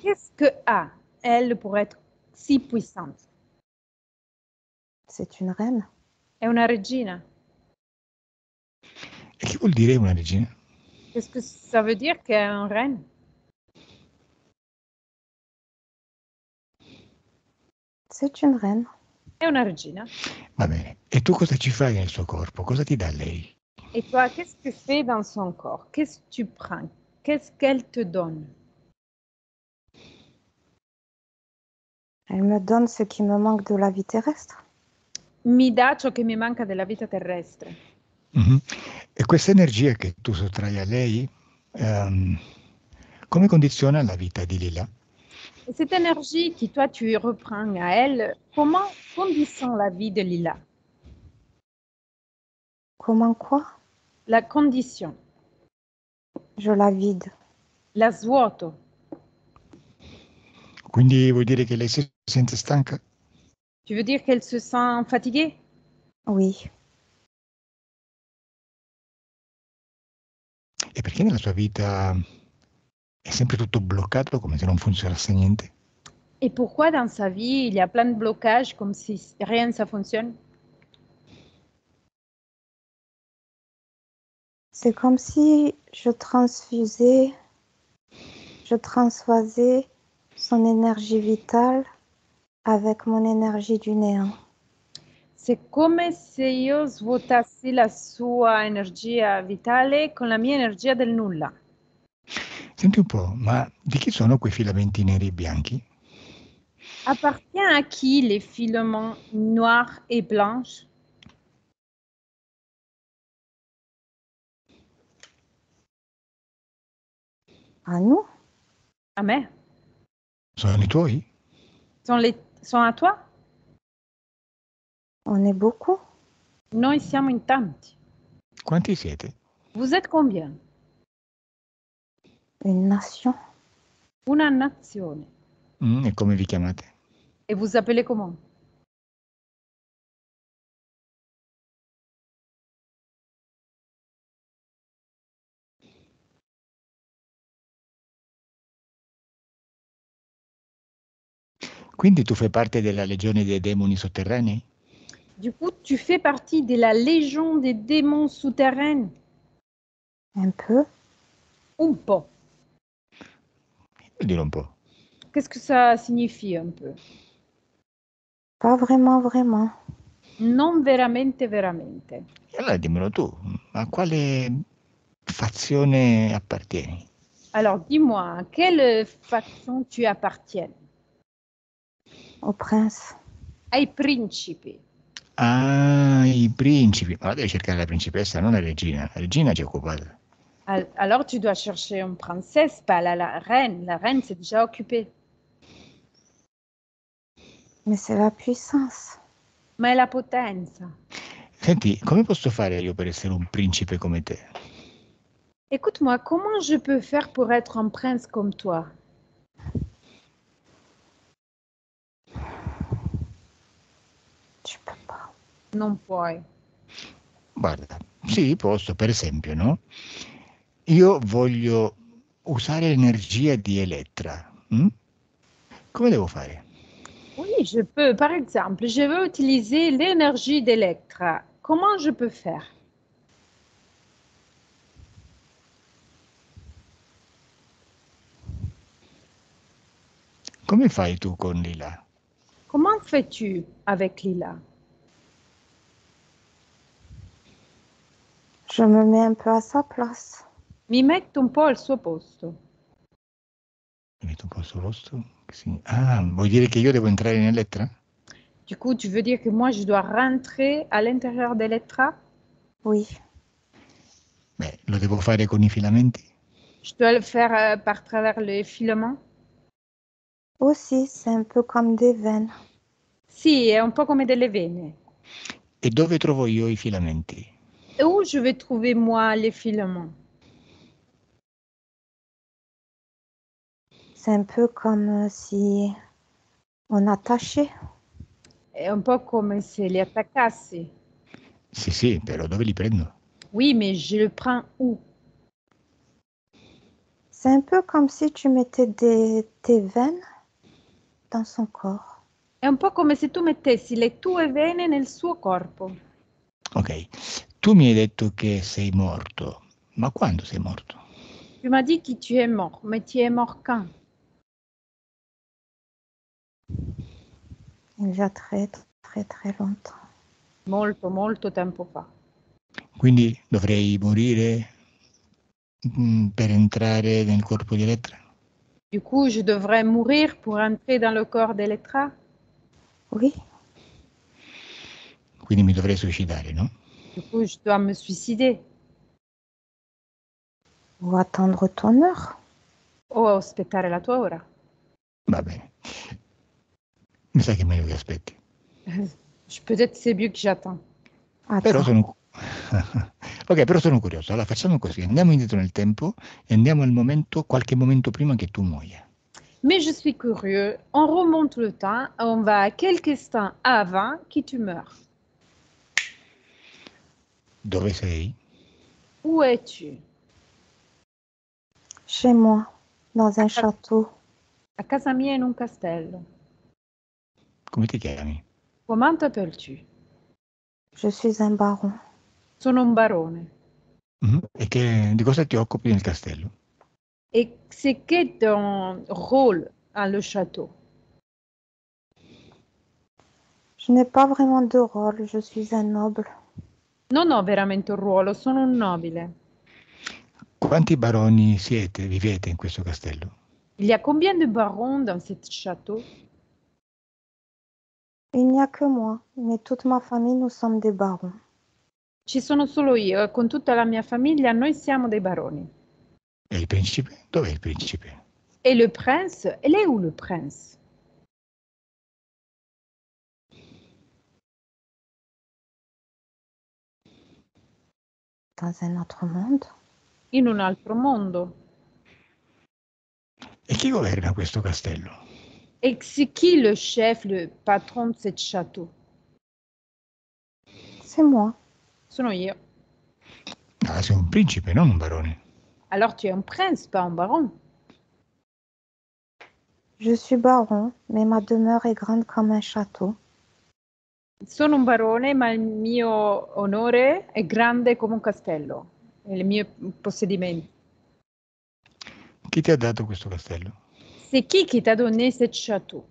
[SPEAKER 2] Qu'est-ce que a elle pour être si puissante?
[SPEAKER 1] C'est une reine.
[SPEAKER 2] È una regina.
[SPEAKER 3] E che vuol dire una regina?
[SPEAKER 2] Qu'est-ce que ça veut dire qu'elle est une reine?
[SPEAKER 1] C'est une reine.
[SPEAKER 2] È una regina.
[SPEAKER 3] Va bene. E tu cosa ci fai nel suo corpo? Cosa ti dà lei?
[SPEAKER 2] Et toi, qu'est-ce que tu fais dans son corps? Qu'est-ce que tu prends? Qu'est-ce qu'elle te donne?
[SPEAKER 1] Elle me donne ce qui me manque de la vie terrestre.
[SPEAKER 2] Mi dà ciò che mi manca della vita terrestre.
[SPEAKER 3] Mhm. E questa energia che tu sottrai a lei, come condiziona la vita di Lila?
[SPEAKER 2] Et cette énergie qui, toi, tu reprends à elle, comment conditionne la vie de Lila?
[SPEAKER 1] Comment quoi?
[SPEAKER 2] La condition,
[SPEAKER 1] Je la vide.
[SPEAKER 2] la svuoto.
[SPEAKER 3] Quindi vuol dire che lei si sente stanca?
[SPEAKER 2] Tu veux dire qu'elle se sent fatiguée?
[SPEAKER 1] Oui.
[SPEAKER 3] E perché nella sua vita è sempre tutto bloccato, come se non funzionasse niente?
[SPEAKER 2] Et pourquoi dans sa vie, il y a plein de blocages comme si rien ça fonctionne?
[SPEAKER 1] C'est comme si je transfusais son énergie vitale avec mon énergie du néant.
[SPEAKER 2] C'est come se io svuotassi la sua energia vitale con la mia energia del nulla.
[SPEAKER 3] Senti un po', ma di chi sono quei filamenti neri e bianchi?
[SPEAKER 2] Appartient à qui les filaments noirs et blancs?
[SPEAKER 1] À nous?
[SPEAKER 2] A me.
[SPEAKER 3] Sono i tuoi?
[SPEAKER 2] Sont à toi?
[SPEAKER 1] On est beaucoup.
[SPEAKER 2] Noi siamo in tanti.
[SPEAKER 3] Quanti siete?
[SPEAKER 2] Vous êtes combien?
[SPEAKER 1] Une nation.
[SPEAKER 2] Una nazione.
[SPEAKER 3] E come vi chiamate?
[SPEAKER 2] Et vous appelez comment?
[SPEAKER 3] Quindi tu fai parte della legione dei demoni sotterranei?
[SPEAKER 2] Du coup, tu fais partie de la légion des démons souterrains.
[SPEAKER 1] Un peu.
[SPEAKER 2] Un po'.
[SPEAKER 3] Vuol dire un po'.
[SPEAKER 2] Qu'est-ce que ça signifie un peu?
[SPEAKER 1] Pas vraiment, vraiment.
[SPEAKER 2] Non veramente, veramente.
[SPEAKER 3] E allora dimmelo tu, a quale fazione appartieni?
[SPEAKER 2] Alors, dis-moi, à quelle faction tu appartiens?
[SPEAKER 1] Au prince.
[SPEAKER 2] Ai principi.
[SPEAKER 3] Ah, i principi. Ma devi cercare la principessa, non la regina. La regina ci è occupata.
[SPEAKER 2] Alors, tu dois chercher une princesse, pas la reine. La reine, c'est déjà occupé.
[SPEAKER 1] Mais c'est la puissance.
[SPEAKER 2] Ma è la potenza.
[SPEAKER 3] Senti, come posso fare io per essere un principe come te?
[SPEAKER 2] Écoute-moi, comment je peux faire pour être un prince comme toi?
[SPEAKER 1] Tu peux pas.
[SPEAKER 2] Non puoi.
[SPEAKER 3] Guarda, sì, posso, per esempio, no? Io voglio usare l'energia di Elettra. Come devo fare?
[SPEAKER 2] Oui, je peux. Par exemple, je veux utiliser l'énergie d'Electra. Comment je peux faire?
[SPEAKER 3] Come fai tu con Lila?
[SPEAKER 2] Comment fais-tu avec Lila?
[SPEAKER 1] Je me mets un peu à sa place.
[SPEAKER 2] Mi metto un po' al suo posto.
[SPEAKER 3] Mi metto un po' sul posto? Sì. Ah, vuoi dire che io devo entrare in Elettra?
[SPEAKER 2] Du coup, tu veux dire que moi, je dois rentrer à l'intérieur d'Elettra?
[SPEAKER 1] Oui.
[SPEAKER 3] Beh, lo devo fare con i filamenti?
[SPEAKER 2] Je dois le faire par travers les filaments?
[SPEAKER 1] Aussi, c'est un peu comme des veines.
[SPEAKER 2] Sì, è un po' come delle vene.
[SPEAKER 3] E dove trovo io i filamenti?
[SPEAKER 2] Et où je vais trouver, moi, les filaments?
[SPEAKER 1] C'est un peu comme si on attachait.
[SPEAKER 2] È un po' come se li attaccassi.
[SPEAKER 3] Sì, sì, però dove li prendo?
[SPEAKER 2] Oui, mais je le prends où?
[SPEAKER 1] C'est un peu comme si tu mettais tes veines dans son corps.
[SPEAKER 2] È un po' come se tu mettessi le tue vene nel suo corpo.
[SPEAKER 3] Ok, tu mi hai detto che sei morto, ma quando sei morto?
[SPEAKER 2] Tu m'as dit que tu es mort, mais tu es mort quand?
[SPEAKER 1] Il y a très, très, très longtemps.
[SPEAKER 2] Molto, molto tempo fa.
[SPEAKER 3] Quindi dovrei morire per entrare nel corpo di Elettra?
[SPEAKER 2] Du coup, je devrais mourir pour entrer dans le corps d'Elettra?
[SPEAKER 1] Oui,
[SPEAKER 3] Quindi mi dovrei suicidare, no?
[SPEAKER 2] Du coup, je dois me suicider
[SPEAKER 1] ou attendre ton heure.
[SPEAKER 2] o aspettare la tua ora.
[SPEAKER 3] Va bene. Mi sa che è meglio che aspetti.
[SPEAKER 2] Peut-être c'est mieux que j'attends.
[SPEAKER 3] Però
[SPEAKER 1] Attends,
[SPEAKER 3] sono... Ok, però sono curioso. Allora facciamo così, andiamo indietro nel tempo e andiamo al momento, qualche momento prima che tu muoia.
[SPEAKER 2] Mais je suis curieux. On remonte le temps. On va à quelques instants avant que tu meurs.
[SPEAKER 3] Dove sei?
[SPEAKER 2] Où es-tu?
[SPEAKER 1] chez moi, dans un château.
[SPEAKER 2] A casa mia in un castello.
[SPEAKER 3] Come ti chiami?
[SPEAKER 2] Comment t'appelles-tu?
[SPEAKER 1] Je suis un baron.
[SPEAKER 2] Sono un barone.
[SPEAKER 3] E di cosa ti occupi nel castello?
[SPEAKER 2] Et c'est quel ton rôle à le château?
[SPEAKER 1] Je n'ai pas vraiment de rôle, je suis un noble.
[SPEAKER 2] Non ho veramente un ruolo, sono un nobile.
[SPEAKER 3] Quanti baroni siete, vivete in questo castello?
[SPEAKER 2] Il y a combien de barons dans ce château?
[SPEAKER 1] Il n'y a que moi, mais toute ma famille, nous sommes des barons.
[SPEAKER 2] Ci sono solo io e con tutta la mia famiglia noi siamo dei baroni.
[SPEAKER 3] E il principe? Dov'è il principe?
[SPEAKER 2] Et le prince, elle est où le prince?
[SPEAKER 1] Dans un autre monde.
[SPEAKER 2] In un altro mondo.
[SPEAKER 3] E chi governa questo castello?
[SPEAKER 2] Et c'est qui le chef, le patron de ce château?
[SPEAKER 1] C'est moi.
[SPEAKER 2] Sono io.
[SPEAKER 3] Ah, sei un principe, non un barone.
[SPEAKER 2] Alors tu es un prince, pas un baron.
[SPEAKER 1] Je suis baron, mais ma demeure est grande comme un château.
[SPEAKER 2] Sono un barone, ma il mio onore è grande come un castello. E le mie possedimenti.
[SPEAKER 3] Chi ti ha dato questo castello?
[SPEAKER 2] C'est qui t'a donné ce château?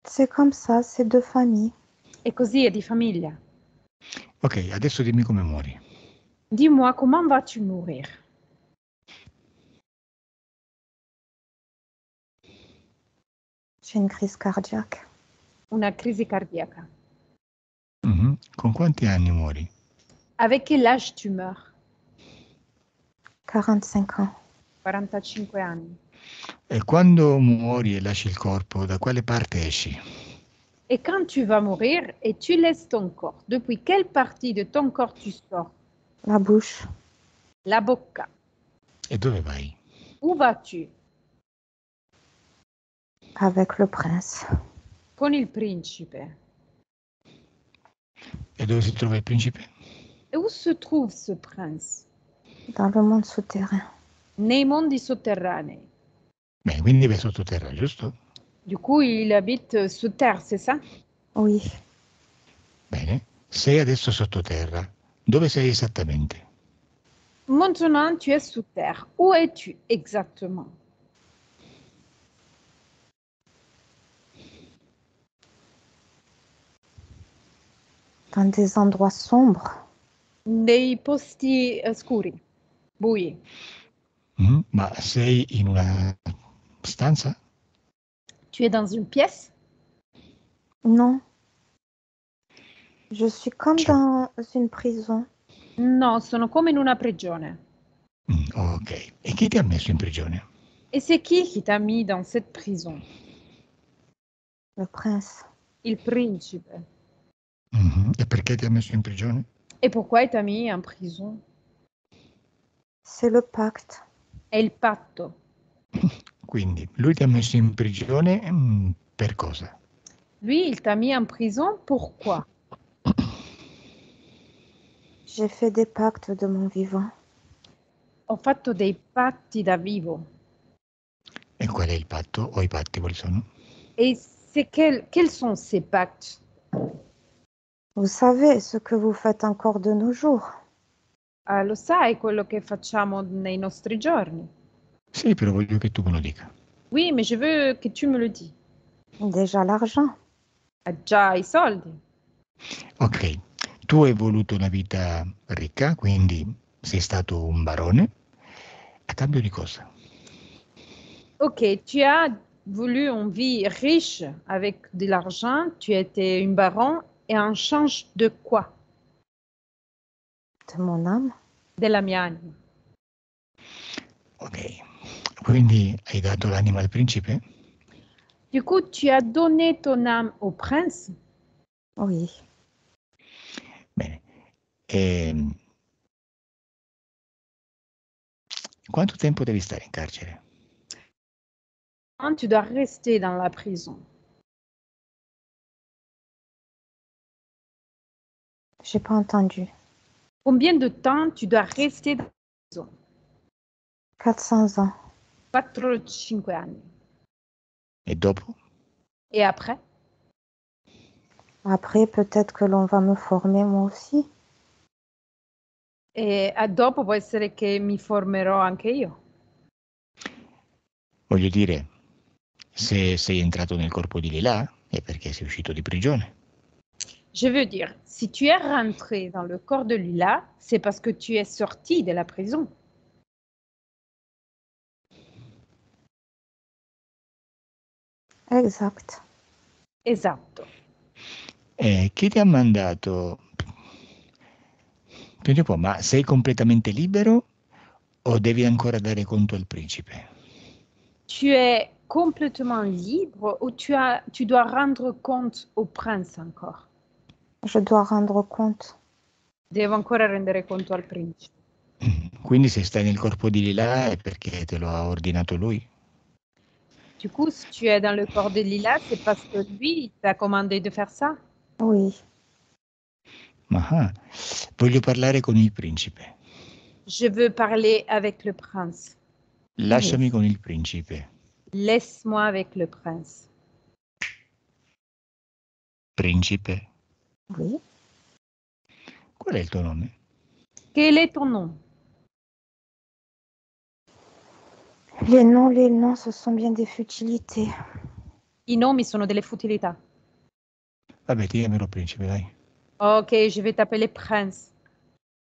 [SPEAKER 1] C'est comme ça, c'est de famille.
[SPEAKER 2] E così è di famiglia.
[SPEAKER 3] Ok, adesso dimmi come muori.
[SPEAKER 2] Dis-moi, comment vas-tu mourir?
[SPEAKER 1] J'ai une crise cardiaque.
[SPEAKER 2] Una crisi cardiaca.
[SPEAKER 3] Con quanti anni muori?
[SPEAKER 2] Avec quel âge tu meurs?
[SPEAKER 1] 45 ans.
[SPEAKER 2] 45 anni.
[SPEAKER 3] E quando muori e lasci il corpo, da quale parte esci?
[SPEAKER 2] Et quand tu vas mourir et tu laisses ton corps, depuis quelle partie de ton corps tu sors?
[SPEAKER 1] La bouche.
[SPEAKER 2] La bocca.
[SPEAKER 3] E dove vai?
[SPEAKER 2] Où vas-tu?
[SPEAKER 1] Avec le prince.
[SPEAKER 2] Con il principe.
[SPEAKER 3] E dove si trova il principe?
[SPEAKER 2] Et où se trouve ce prince?
[SPEAKER 1] Dans le monde souterrain.
[SPEAKER 2] Nei mondi sotterranei.
[SPEAKER 3] Beh, quindi vai sottoterra, giusto?
[SPEAKER 2] Du coup, il habite sous terre, c'est ça?
[SPEAKER 1] Oui.
[SPEAKER 3] Bene. Sei adesso sottoterra. Dove sei esattamente?
[SPEAKER 2] Maintenant, tu es sous terre. Où es-tu exactement?
[SPEAKER 1] Dans des endroits sombres.
[SPEAKER 2] Nei posti scuri, bui.
[SPEAKER 3] Ma sei in una stanza?
[SPEAKER 2] Tu es dans une pièce?
[SPEAKER 1] Non. Je suis comme
[SPEAKER 3] Cioè,
[SPEAKER 1] dans une prison.
[SPEAKER 2] No, sono come in una prigione.
[SPEAKER 3] ok. E chi ti ha messo in prigione?
[SPEAKER 2] Et c'est qui t'a mis dans cette prison?
[SPEAKER 1] Le prince.
[SPEAKER 2] Il principe.
[SPEAKER 3] E perché ti ha messo in prigione?
[SPEAKER 2] Et pourquoi il t'a mis en prison?
[SPEAKER 1] C'est le pacte.
[SPEAKER 2] È il patto.
[SPEAKER 3] Quindi lui ti ha messo in prigione per cosa?
[SPEAKER 2] Lui, il t'a mis en prison, pourquoi?
[SPEAKER 1] J'ai fait des pactes de mon vivant.
[SPEAKER 2] Ho fatto dei patti da vivo.
[SPEAKER 3] E qual è il patto? O i patti quali sono?
[SPEAKER 2] Et c'est quels sont ces pactes?
[SPEAKER 1] Vous savez ce que vous faites encore de nos jours.
[SPEAKER 2] Ah, lo sai quello che facciamo nei nostri giorni?
[SPEAKER 3] Sì, però voglio che tu me lo dica.
[SPEAKER 2] Oui, mais je veux que tu me le dis.
[SPEAKER 1] Déjà l'argent.
[SPEAKER 2] Ha già i soldi.
[SPEAKER 3] Ok, tu hai voluto una vita ricca, quindi sei stato un barone. A cambio di cosa?
[SPEAKER 2] Ok, tu as voulu une vie riche avec de l'argent, tu étais une baron et en change de quoi?
[SPEAKER 1] De mon âme.
[SPEAKER 2] Della mia anima.
[SPEAKER 3] Ok, quindi hai dato l'anima al principe?
[SPEAKER 2] Du coup, tu as donné ton âme au prince?
[SPEAKER 1] Oui.
[SPEAKER 3] Bene. Quanto tempo devi stare in carcere?
[SPEAKER 2] Tu dois rester dans la prison.
[SPEAKER 1] J'ai pas entendu.
[SPEAKER 2] Combien de temps tu dois rester dans la prison?
[SPEAKER 1] 400 ans.
[SPEAKER 2] 4-5 anni.
[SPEAKER 3] E dopo?
[SPEAKER 2] Et après?
[SPEAKER 1] Après, peut-être que l'on va me former moi aussi.
[SPEAKER 2] E dopo può essere che mi formerò anche io.
[SPEAKER 3] Voglio dire, se sei entrato nel corpo di Lila è perché sei uscito di prigione.
[SPEAKER 2] Je veux dire, si tu es rentré dans le corps de Lila, c'est parce que tu es sorti de la prison.
[SPEAKER 1] Exact.
[SPEAKER 2] Esatto.
[SPEAKER 3] Chi ti ha mandato? Senti un po', ma sei completamente libero o devi ancora dare conto al principe?
[SPEAKER 2] Tu es complètement libre ou tu dois rendre compte au prince encore?
[SPEAKER 1] Je dois rendre compte.
[SPEAKER 2] Devo ancora rendere conto al principe.
[SPEAKER 3] Quindi se stai nel corpo di Lila è perché te lo ha ordinato lui?
[SPEAKER 2] Du coup, si tu es dans le corps de Lila, c'est parce que lui, il t'a commandé de faire ça?
[SPEAKER 1] Oui.
[SPEAKER 3] Ah, voglio parlare con il principe.
[SPEAKER 2] Je veux parler avec le prince.
[SPEAKER 3] Lasciami con il principe.
[SPEAKER 2] Laisse-moi avec le prince.
[SPEAKER 3] Principe,
[SPEAKER 1] Oui.
[SPEAKER 3] qual è il tuo nome?
[SPEAKER 2] Quel est ton nom?
[SPEAKER 1] Les noms, ce sont bien des futilités.
[SPEAKER 2] I nomi sono delle futilità.
[SPEAKER 3] Vabbè, chiamalo principe, dai.
[SPEAKER 2] Ok, je vais t'appeler prince.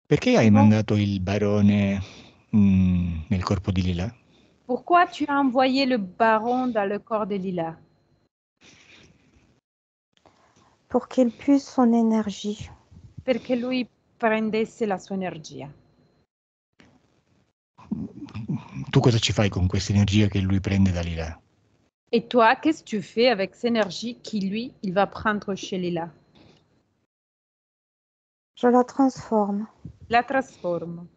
[SPEAKER 3] Perché hai
[SPEAKER 2] No.
[SPEAKER 3] mandato il barone nel corpo di Lila?
[SPEAKER 2] Pourquoi tu as envoyé le baron dans le corps de Lila?
[SPEAKER 1] Pour qu'il puise son énergie.
[SPEAKER 2] Perché lui prendesse la sua energia.
[SPEAKER 3] Tu cosa ci fai con questa energia che lui prende da Lila?
[SPEAKER 2] Et toi, qu'est-ce que tu fais avec cette énergie qui, lui, il va prendre chez Lila?
[SPEAKER 1] Je la transforme.
[SPEAKER 2] La trasforme.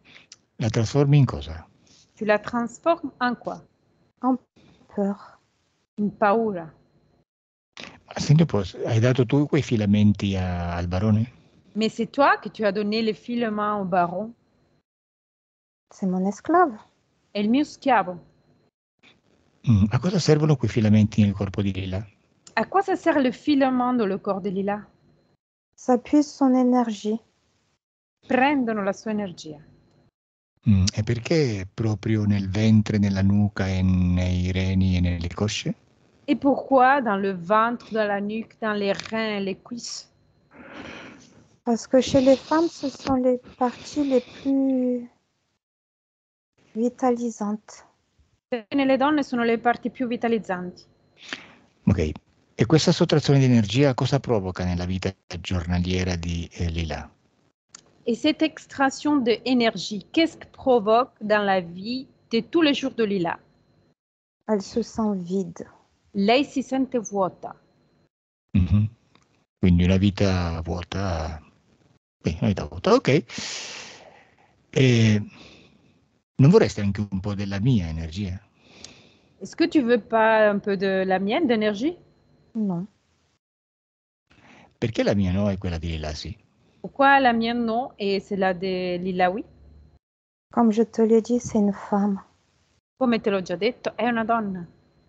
[SPEAKER 3] La trasformi in cosa?
[SPEAKER 2] Tu la transformes en quoi?
[SPEAKER 1] En peur.
[SPEAKER 2] In paura.
[SPEAKER 3] Ma senti un po', hai dato tu quei filamenti al barone?
[SPEAKER 2] Mais c'est toi que tu as donné le filement au baron.
[SPEAKER 1] C'est mon esclave.
[SPEAKER 2] È il mio schiavo.
[SPEAKER 3] A cosa servono quei filamenti nel corpo di Lila?
[SPEAKER 2] À quoi ça sert le filament dans le corps de Lila?
[SPEAKER 1] Ça puise son énergie.
[SPEAKER 2] Prendono la sua energia.
[SPEAKER 3] E perché proprio nel ventre, nella nuca e nei reni e nelle cosce?
[SPEAKER 2] Et pourquoi dans le ventre, dans la nuque, dans les reins, les cuisses?
[SPEAKER 1] Parce que chez les femmes, ce sont les parties les plus vitalisantes.
[SPEAKER 2] Nelle donne sono le parti più vitalizzanti.
[SPEAKER 3] Ok. E questa sottrazione di energia cosa provoca nella vita giornaliera di Lila?
[SPEAKER 2] Et cette extraction d'énergie, qu'est-ce que provoque dans la vie de tous les jours de Lila?
[SPEAKER 1] Elle se sent vide.
[SPEAKER 2] Lei si sente vuota.
[SPEAKER 3] Mhm. Quindi una vita vuota. Una vita vuota, ok. E non vorresti anche un po' della mia energia?
[SPEAKER 2] Est-ce que tu veux pas un peu de la mienne d'énergie?
[SPEAKER 1] Non.
[SPEAKER 3] Perché la mia no e quella di Lila sì?
[SPEAKER 2] Pourquoi la mienne non et celle de Lila oui?
[SPEAKER 1] Comme je te l'ai dit, c'est une femme.
[SPEAKER 2] Come te l'ho già detto, è una donna.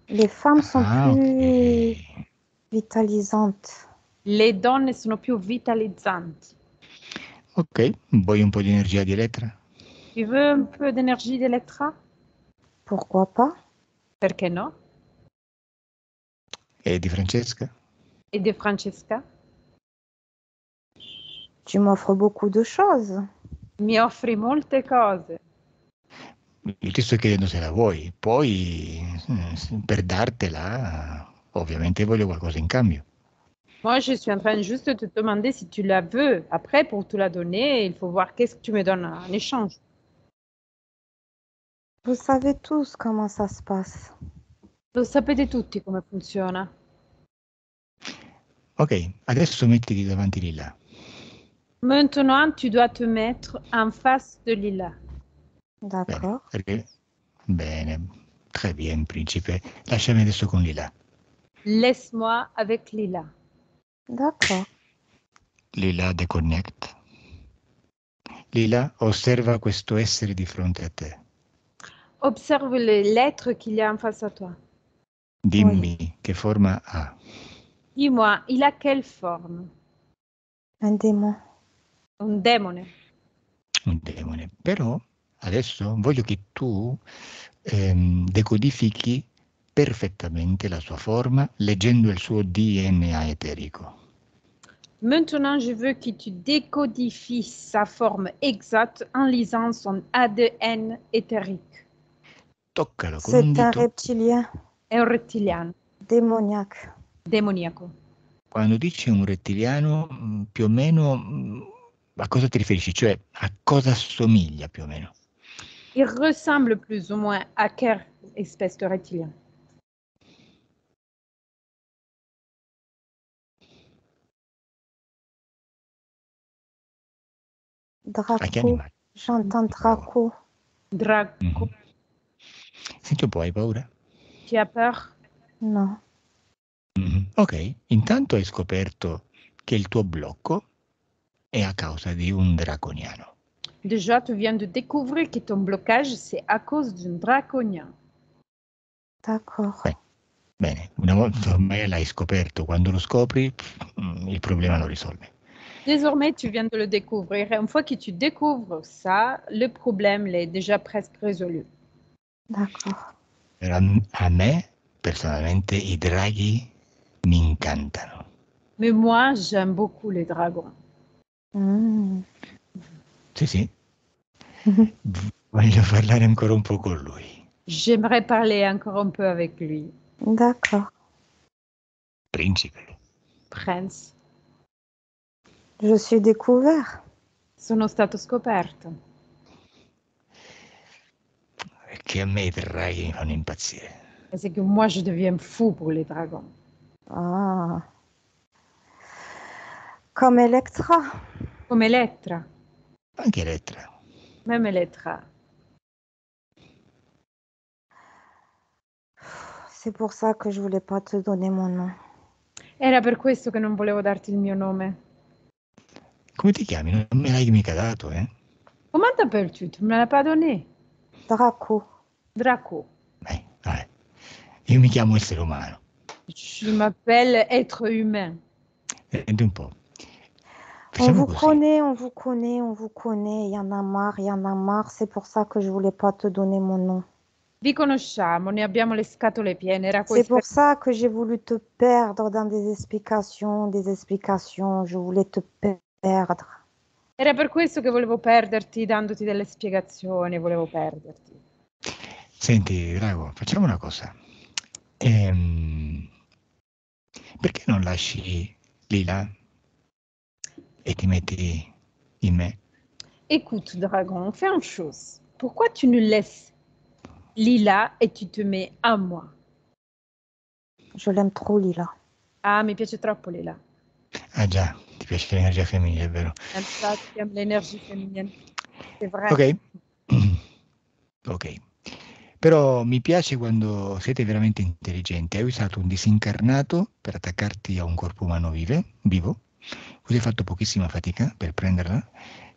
[SPEAKER 1] Les femmes sont
[SPEAKER 3] Ah,
[SPEAKER 1] plus
[SPEAKER 3] ok.
[SPEAKER 1] vitalisantes.
[SPEAKER 2] Le donne sono più vitalizzanti.
[SPEAKER 3] Ok, vuoi un po' di energia di Elettra?
[SPEAKER 2] Tu veux un peu d'énergie d'Electra?
[SPEAKER 1] Pourquoi pas?
[SPEAKER 2] Perché no?
[SPEAKER 3] E di Francesca?
[SPEAKER 2] E di Francesca?
[SPEAKER 1] Tu m'offres beaucoup de choses.
[SPEAKER 2] Mi offri molte cose.
[SPEAKER 3] Io ti sto chiedendo se la vuoi, poi per dartela, ovviamente voglio qualcosa in cambio.
[SPEAKER 2] Moi, je suis en train juste de te demander si tu la veux. Après, pour te la donner, il faut voir qu'est-ce que tu me donnes en échange.
[SPEAKER 1] Vous savez tous comment ça se passe.
[SPEAKER 2] Lo sapete tutti come funziona.
[SPEAKER 3] Ok, adesso mettiti davanti di là.
[SPEAKER 2] Maintenant, tu dois te mettre en face de Lila.
[SPEAKER 3] Bene,
[SPEAKER 1] D'accord.
[SPEAKER 3] bene, très bien, principe. Lasciami adesso con Lila.
[SPEAKER 2] Laisse-moi avec Lila.
[SPEAKER 1] D'accord.
[SPEAKER 3] Lila, deconnect. Lila, osserva questo essere di fronte a te.
[SPEAKER 2] Observe l'être qu'il y a en face à toi.
[SPEAKER 3] Dimmi che forma ha.
[SPEAKER 2] Dis-moi, il a quelle forme?
[SPEAKER 1] Un démon.
[SPEAKER 2] Un demone.
[SPEAKER 3] Un demone. Però adesso voglio che tu decodifichi perfettamente la sua forma leggendo il suo DNA eterico.
[SPEAKER 2] Maintenant, je veux que tu décodifies sa forme exacte en lisant son ADN éthérique.
[SPEAKER 3] Toccalo con un
[SPEAKER 1] C'est un
[SPEAKER 3] dito.
[SPEAKER 1] reptilien
[SPEAKER 2] È un rettiliano,
[SPEAKER 1] démoniaque.
[SPEAKER 2] demoniaco.
[SPEAKER 3] Quando dici un rettiliano, più o meno a cosa ti riferisci? Cioè a cosa assomiglia più o meno?
[SPEAKER 2] Il ressemble plus ou moins à quelle espèce de reptilien?
[SPEAKER 3] A che
[SPEAKER 1] Draco.
[SPEAKER 3] animale?
[SPEAKER 1] J'entends
[SPEAKER 3] Bravo.
[SPEAKER 1] Draco.
[SPEAKER 2] Draco.
[SPEAKER 3] Mhm. Senti un po', hai paura?
[SPEAKER 2] Tu as peur?
[SPEAKER 1] Non.
[SPEAKER 3] Mhm. Ok, intanto hai scoperto che il tuo blocco è a causa di un draconiano.
[SPEAKER 2] Déjà, tu viens de découvrir que ton blocage, c'est à cause d'un draconien.
[SPEAKER 1] D'accord.
[SPEAKER 3] Bene, una volta ormai l'hai scoperto, quando lo scopri il problema lo risolvi.
[SPEAKER 2] Désormais, tu viens de le découvrir. Et une fois que tu découvres ça, le problème est déjà presque résolu.
[SPEAKER 1] D'accord.
[SPEAKER 3] Però a me, personalmente, i draghi mi incantano.
[SPEAKER 2] Mais moi, j'aime beaucoup les dragons.
[SPEAKER 1] Mm.
[SPEAKER 3] Sì, sì, voglio parlare ancora un po' con lui.
[SPEAKER 2] J'aimerais parler encore un peu avec lui.
[SPEAKER 1] D'accord.
[SPEAKER 3] Principe.
[SPEAKER 2] Prince,
[SPEAKER 1] Je suis découvert.
[SPEAKER 2] sono stato scoperto.
[SPEAKER 3] Perché a me i draghi mi fanno impazzire.
[SPEAKER 2] Et c'est que moi, je deviens fou pour les dragons.
[SPEAKER 1] Ah. Comme Electra.
[SPEAKER 2] Comme Elettra,
[SPEAKER 3] Anche Elettra.
[SPEAKER 2] même Elettra.
[SPEAKER 1] C'est pour ça que je voulais pas te donner mon nom.
[SPEAKER 2] Era per questo che non volevo darti il mio nome.
[SPEAKER 3] Come ti chiami? Non me l'hai mica dato, eh?
[SPEAKER 2] Comment t'appelles-tu? Tu me l'as pas donné.
[SPEAKER 1] Draco.
[SPEAKER 2] Draco.
[SPEAKER 3] Vabbè. Io mi chiamo essere umano.
[SPEAKER 2] Je m'appelle être humain.
[SPEAKER 3] Senti un po'.
[SPEAKER 1] On
[SPEAKER 3] Facciamo
[SPEAKER 1] vous
[SPEAKER 3] così.
[SPEAKER 1] connaît, on vous connaît, on vous connaît. Il y en a marre, il y en a marre. C'est pour ça que je voulais pas te donner mon nom.
[SPEAKER 2] Vi conosciamo, ne abbiamo le scatole piene. Era
[SPEAKER 1] C'est
[SPEAKER 2] questo.
[SPEAKER 1] pour ça que j'ai voulu te perdre dans des explications, des explications. Je voulais te perdre.
[SPEAKER 2] Era per questo che volevo perderti, dandoti delle spiegazioni, volevo perderti.
[SPEAKER 3] Senti, Drago, facciamo una cosa. Perché non lasci Lila e ti metti in me?
[SPEAKER 2] Écoute, dragon, fais une chose. Pourquoi tu nous laisses Lila et tu te mets à moi?
[SPEAKER 1] Je l'aime trop, Lila.
[SPEAKER 2] Ah, mi piace troppo Lila.
[SPEAKER 3] Ah già, ti piace l'energia femminile, è vero?
[SPEAKER 2] Infatti, aimes l'énergie féminine. C'est vrai.
[SPEAKER 3] Ok. Ok. Però mi piace quando siete veramente intelligenti. Hai usato un disincarnato per attaccarti a un corpo umano vivo, così hai fatto pochissima fatica per prenderla,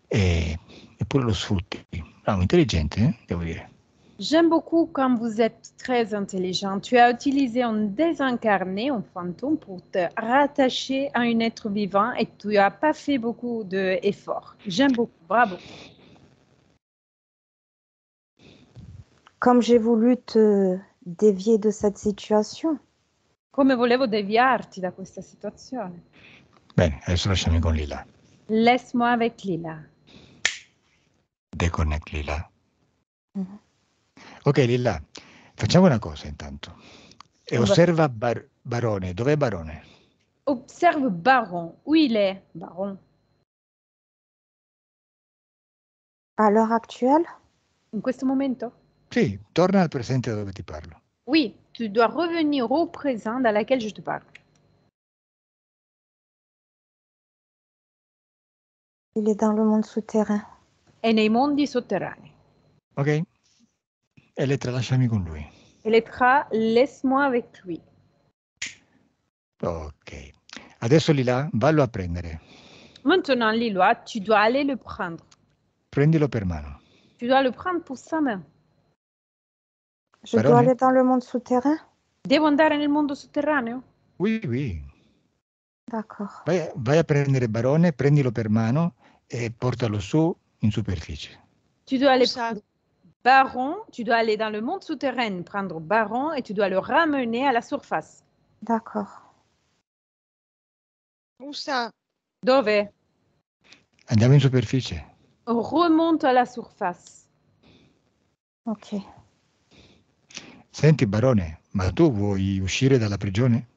[SPEAKER 3] eppure lo sfrutti. Bravo, intelligente, devo dire.
[SPEAKER 2] J'aime beaucoup quand vous êtes très intelligent. Tu as utilisé un désincarné, un fantôme, pour te rattacher à un être vivant et tu n'as pas fait beaucoup d'efforts. J'aime beaucoup. Bravo.
[SPEAKER 1] Comme j'ai voulu te dévier de cette situation.
[SPEAKER 2] Come volevo deviarti da questa situazione.
[SPEAKER 3] Bene, adesso lasciami con Lila.
[SPEAKER 2] Laisse-moi avec Lila.
[SPEAKER 3] Deconnect Lila.
[SPEAKER 1] Mhm.
[SPEAKER 3] Ok, Lila, facciamo una cosa intanto. E osserva Barone. Dov'è Barone?
[SPEAKER 2] Observe Baron. Où il est, Baron?
[SPEAKER 1] À l'heure actuelle,
[SPEAKER 2] In questo momento?
[SPEAKER 3] Sì, torna al presente da dove ti parlo.
[SPEAKER 2] Oui, tu dois revenir au présent dans lequel je te parle.
[SPEAKER 1] il est dans le monde souterrain.
[SPEAKER 2] È nei mondi sotterranei.
[SPEAKER 3] Ok? Elettra, lasciami con lui.
[SPEAKER 2] Elettra, laisse-moi avec lui.
[SPEAKER 3] Ok. Adesso Lila, vallo a prendere.
[SPEAKER 2] Maintenant, Lillois, tu dois aller le prendre.
[SPEAKER 3] Prendilo per mano.
[SPEAKER 2] Tu dois le prendre pour sa main.
[SPEAKER 1] Je dois aller dans le monde souterrain?
[SPEAKER 2] Devo andare nel mondo sotterraneo?
[SPEAKER 3] Oui, oui.
[SPEAKER 1] D'accord.
[SPEAKER 3] Vai a prendere Barone, prendilo per mano e portalo su in superficie.
[SPEAKER 2] Tu dois aller prendre Baron, tu dois aller dans le monde souterrain, prendre Baron et tu dois le ramener à la surface.
[SPEAKER 1] D'accord.
[SPEAKER 4] Où ça?
[SPEAKER 2] Dove?
[SPEAKER 3] Andiamo in superficie.
[SPEAKER 2] Remonte à la surface.
[SPEAKER 1] Ok.
[SPEAKER 3] Senti, Barone, ma tu vuoi uscire dalla prigione?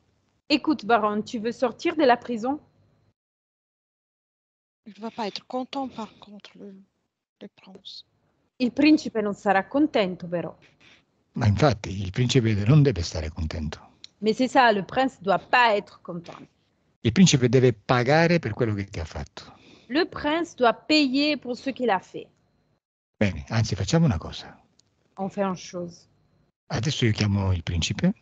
[SPEAKER 2] Écoute, Baron, tu veux sortir de la prison?
[SPEAKER 4] Il ne va pas être content par contre, le prince.
[SPEAKER 2] Il principe non sarà contento, però.
[SPEAKER 3] Ma infatti, il principe non deve stare contento.
[SPEAKER 2] Mais c'est ça, le prince ne doit pas être content.
[SPEAKER 3] Il principe deve pagare per quello che ti ha fatto.
[SPEAKER 2] Le prince doit payer pour ce qu'il a fait.
[SPEAKER 3] Bene, anzi, facciamo una cosa.
[SPEAKER 2] On fait une chose.
[SPEAKER 3] Adesso io chiamo il principe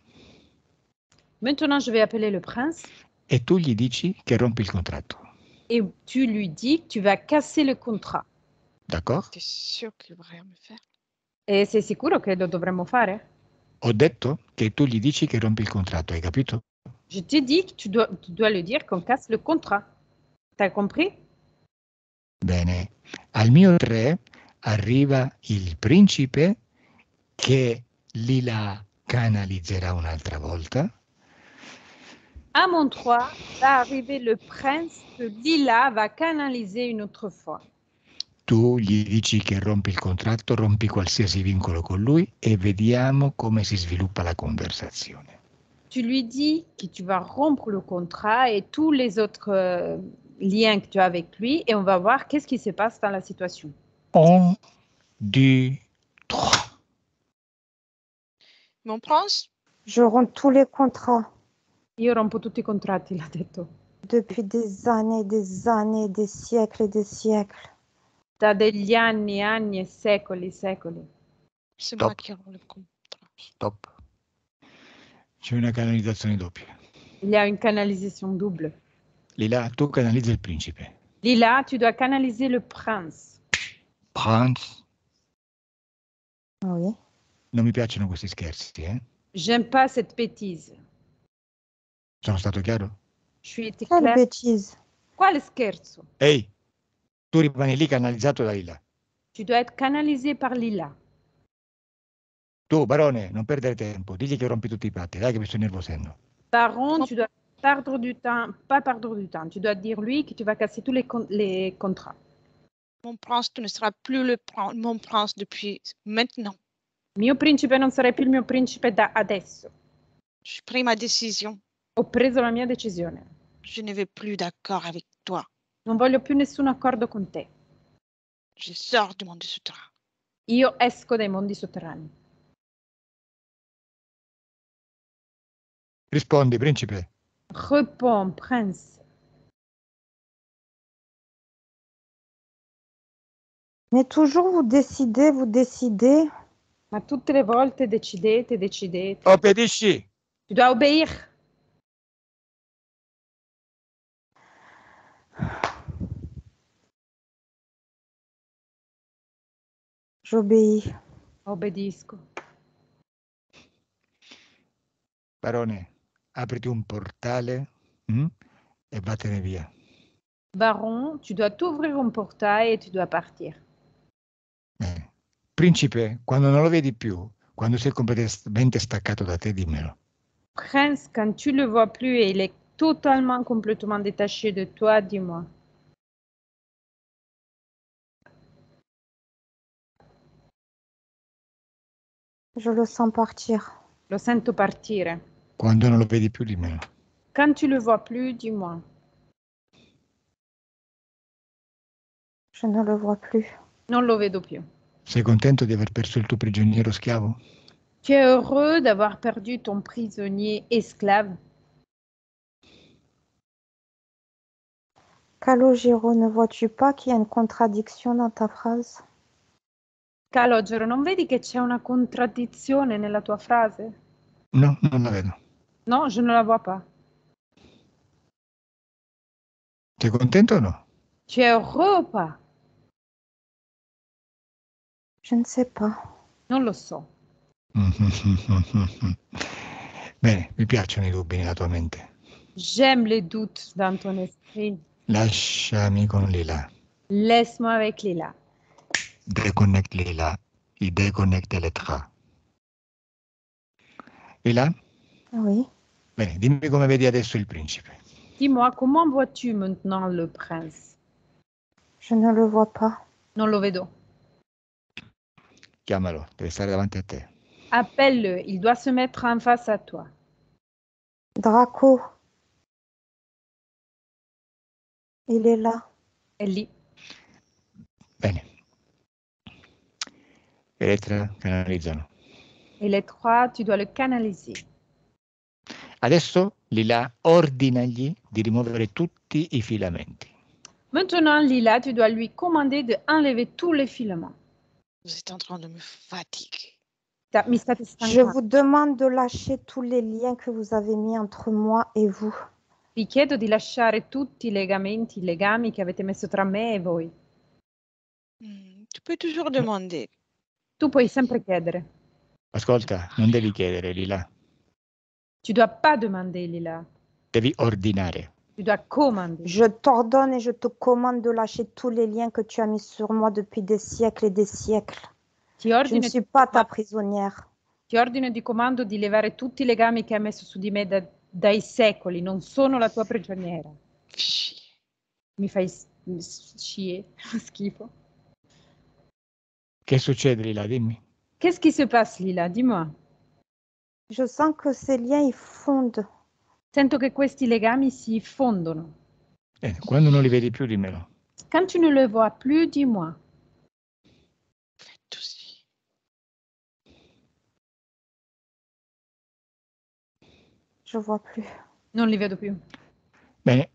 [SPEAKER 2] Maintenant, je vais appeler le prince
[SPEAKER 3] e tu gli dici che rompi il contratto.
[SPEAKER 2] et tu lui dis que tu vas casser le contrat.
[SPEAKER 3] D'accordo?
[SPEAKER 4] T'es sûr qu'il va rien me faire?
[SPEAKER 2] E sei sicuro che lo dovremmo fare?
[SPEAKER 3] Ho detto che tu gli dici che rompi il contratto, hai capito?
[SPEAKER 2] Je t'ai dit que tu dois lui dire qu'on casse le contrat. T'as compris?
[SPEAKER 3] Bene. Al mio 3 arriva il principe che Lila canalizzerà un'altra volta.
[SPEAKER 2] À mon 3, va arriver le prince que Lila va canaliser une autre fois.
[SPEAKER 3] Tu gli dici che rompi il contratto, rompi qualsiasi vincolo con lui e vediamo come si sviluppa la conversazione.
[SPEAKER 2] Tu lui dis que tu vas rompre le contrat et tous les autres liens que tu as avec lui et on va voir qu'est-ce qui se passe dans la situation.
[SPEAKER 3] 1, 2, 3.
[SPEAKER 4] Mon prince?
[SPEAKER 1] Je romps tous les contrats.
[SPEAKER 2] Io rompo tutti i contratti, l'ha detto.
[SPEAKER 1] Depuis des années, des siècles et des siècles.
[SPEAKER 2] Da degli anni, anni e secoli, secoli.
[SPEAKER 4] C'est moi qui romps le contrat.
[SPEAKER 3] Stop. C'è una canalizzazione doppia.
[SPEAKER 2] Il y a une canalisation double.
[SPEAKER 3] Lila, tu canalizzi il principe.
[SPEAKER 2] Lila, tu dois canaliser le prince.
[SPEAKER 3] Prince.
[SPEAKER 1] Oui.
[SPEAKER 3] Non mi piacciono questi scherzi, eh?
[SPEAKER 2] J'aime pas cette bêtise.
[SPEAKER 3] Sono stato chiaro?
[SPEAKER 2] Je suis été
[SPEAKER 1] Quelle
[SPEAKER 2] claire.
[SPEAKER 1] bêtise.
[SPEAKER 2] Quale scherzo?
[SPEAKER 3] Ehi, tu rimani lì canalizzato da Lila.
[SPEAKER 2] Tu dois être canalisé par Lila.
[SPEAKER 3] Tu, Barone, non perdere tempo, digli che rompi tutti i patti, dai che mi sto nervosendo.
[SPEAKER 2] Baron, tu dois perdre du temps, pas perdre du temps. Tu dois dire lui que tu vas casser tous les contrats.
[SPEAKER 4] Mon prince, tu ne seras plus mon prince depuis maintenant.
[SPEAKER 2] Mio principe non sarai più il mio principe da adesso.
[SPEAKER 4] J'ai pris ma décision.
[SPEAKER 2] Ho preso la mia decisione.
[SPEAKER 4] Je ne vais plus d'accord avec toi.
[SPEAKER 2] Non voglio più nessun accordo con te.
[SPEAKER 4] Je sors du monde souterrain.
[SPEAKER 2] Io esco dai mondi sotterranei.
[SPEAKER 3] Rispondi, principe.
[SPEAKER 2] Réponds, prince.
[SPEAKER 1] Mais toujours vous décidez.
[SPEAKER 2] Ma tutte le volte decidete.
[SPEAKER 3] Obbedisci.
[SPEAKER 2] Tu dois obéir.
[SPEAKER 1] J'obéis.
[SPEAKER 2] Obbedisco.
[SPEAKER 3] Barone, apriti un portale e vattene via.
[SPEAKER 2] Baron, tu dois t'ouvrir un portail et tu dois partir.
[SPEAKER 3] Principe, quando non lo vedi più, quando sei completamente staccato da te, dimmelo.
[SPEAKER 2] Prince, quand tu le vois plus et il est totalement, complètement détaché de toi, dis-moi.
[SPEAKER 1] Je le sens partir.
[SPEAKER 2] Lo sento partire.
[SPEAKER 3] Quando non lo vedi più, dimmelo.
[SPEAKER 2] Quand tu le vois plus, dis-moi.
[SPEAKER 1] Je ne le vois plus.
[SPEAKER 2] Non lo vedo più.
[SPEAKER 3] Sei contento di aver perso il tuo prigioniero schiavo?
[SPEAKER 2] Tu es heureux d'avoir perdu ton prisonnier esclave?
[SPEAKER 1] Calogero, ne vois-tu pas qu'il y a une contradiction dans ta phrase?
[SPEAKER 2] Calogero, non vedi che c'è una contraddizione nella tua frase?
[SPEAKER 3] No, non la vedo.
[SPEAKER 2] No, je ne la vois pas.
[SPEAKER 3] Sei contento o no?
[SPEAKER 2] Tu es heureux ou pas?
[SPEAKER 1] Je ne sais pas.
[SPEAKER 2] Non lo so.
[SPEAKER 3] Bene, mi piacciono i dubbi nella tua mente.
[SPEAKER 2] J'aime les doutes dans ton esprit.
[SPEAKER 3] Lasciami con Lila.
[SPEAKER 2] Laisse-moi avec Lila.
[SPEAKER 3] Déconnecte Lila. Il déconnecte Elettra. Lila?
[SPEAKER 1] Oui.
[SPEAKER 3] Bene, dimmi come vedi adesso il principe.
[SPEAKER 2] Dis-moi, comment vois-tu maintenant le prince?
[SPEAKER 1] Je ne le vois pas.
[SPEAKER 2] Non lo vedo.
[SPEAKER 3] Chiamalo, deve stare davanti a te.
[SPEAKER 2] Appelle-le, il doit se mettre en face à toi.
[SPEAKER 1] Draco. Il est là.
[SPEAKER 2] È lì.
[SPEAKER 3] Bene. Elettra, canalizzano.
[SPEAKER 2] Et les trois, tu dois le canaliser.
[SPEAKER 3] Adesso Lila ordinagli di rimuovere tutti i filamenti.
[SPEAKER 2] Maintenant, Lila, tu dois lui commander de enlever tous les filaments.
[SPEAKER 4] Vous êtes en train de me fatiguer.
[SPEAKER 2] Mi state
[SPEAKER 1] Je
[SPEAKER 2] stancando.
[SPEAKER 1] vous demande de lâcher tous les liens que vous avez mis entre moi et vous.
[SPEAKER 2] Vi chiedo di lasciare tutti i legami che avete messo tra me e voi.
[SPEAKER 4] Tu peux toujours demander.
[SPEAKER 2] Tu puoi sempre chiedere.
[SPEAKER 3] Ascolta, non devi chiedere, Lila.
[SPEAKER 2] Tu dois pas demander, Lila.
[SPEAKER 3] Devi ordinare.
[SPEAKER 2] Tu dois commander.
[SPEAKER 1] Je t'ordonne et je te commande de lâcher tous les liens que tu as mis sur moi depuis des siècles et des siècles.
[SPEAKER 2] Ti
[SPEAKER 1] Je ne
[SPEAKER 2] ordino,
[SPEAKER 1] suis pas ta prisonnière.
[SPEAKER 2] ti ordino e ti comando di levare tutti i legami che hai messo su di me dai secoli. Non sono la tua prigioniera. Mi fai schifo.
[SPEAKER 3] Che succede, Lila? Dimmi.
[SPEAKER 2] Qu'est-ce qui se passe, Lila? Dis-moi.
[SPEAKER 1] Je sens que ces liens, ils fondent.
[SPEAKER 2] Sento che questi legami si fondono.
[SPEAKER 3] Quando non li vedi più, dimmelo.
[SPEAKER 2] Quand tu ne le vois plus, dis-moi.
[SPEAKER 1] Je vois plus.
[SPEAKER 2] Non li vedo più.
[SPEAKER 3] Bene.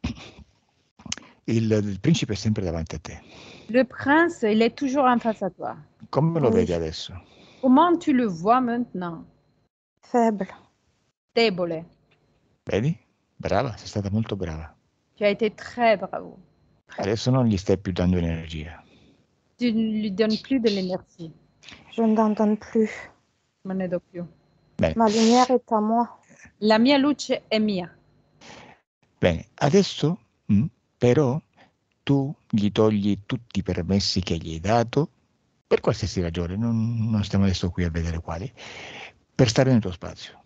[SPEAKER 3] Il principe è sempre davanti a te.
[SPEAKER 2] Le prince, il est toujours en face à toi.
[SPEAKER 3] Come lo
[SPEAKER 1] Oui.
[SPEAKER 3] vedi adesso?
[SPEAKER 2] Comment tu le vois maintenant?
[SPEAKER 1] Faible.
[SPEAKER 2] Debole.
[SPEAKER 3] Vedi? Brava, sei stata molto brava.
[SPEAKER 2] Tu as été très bravo.
[SPEAKER 3] Adesso non gli stai più dando energia.
[SPEAKER 2] Tu ne lui donnes plus de l'énergie.
[SPEAKER 1] Je n'en donne plus.
[SPEAKER 2] Non ne do più.
[SPEAKER 3] Bene.
[SPEAKER 1] Ma lumière est à moi.
[SPEAKER 2] La mia luce è mia.
[SPEAKER 3] Bene, adesso però tu gli togli tutti i permessi che gli hai dato, per qualsiasi ragione, non stiamo adesso qui a vedere quali, per stare nel tuo spazio.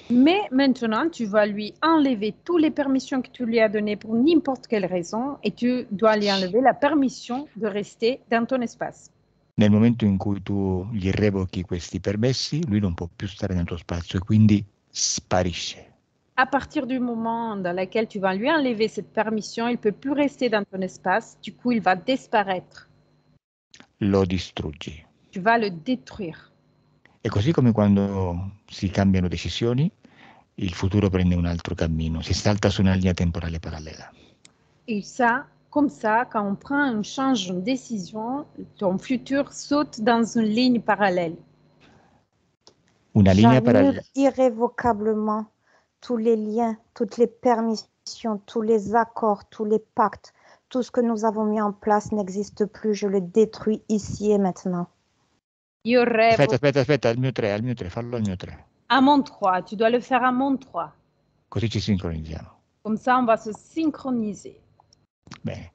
[SPEAKER 2] Mais maintenant, tu vas lui enlever toutes les permissions que tu lui as données pour n'importe quelle raison et tu dois lui enlever la permission de rester dans ton espace.
[SPEAKER 3] Nel momento in cui tu gli revochi questi permessi, lui non può più stare nel tuo spazio e quindi sparisce.
[SPEAKER 2] À partir du moment dans lequel tu vas lui enlever cette permission, il ne peut plus rester dans ton espace, du coup il va disparaître.
[SPEAKER 3] Lo distruggi.
[SPEAKER 2] Tu vas le détruire.
[SPEAKER 3] E così come quando si cambiano decisioni, il futuro prende un altro cammino, si salta su una linea temporale parallela.
[SPEAKER 2] Et ça, comme ça, quand on prend un change de décision, ton futur saute dans une ligne parallèle.
[SPEAKER 3] Una linea
[SPEAKER 1] J'annule
[SPEAKER 3] parallela.
[SPEAKER 1] irrévocablement tous les liens, toutes les permissions, tous les accords, tous les pactes. Tout ce que nous avons mis en place n'existe plus. Je le détruis ici et maintenant.
[SPEAKER 2] Io revoco
[SPEAKER 3] Aspetta, al mio 3, fallo al mio 3.
[SPEAKER 2] à mon 3, tu dois le faire à mon 3.
[SPEAKER 3] Così ci sincronizziamo.
[SPEAKER 2] Comme ça, on va se synchroniser.
[SPEAKER 3] Bene.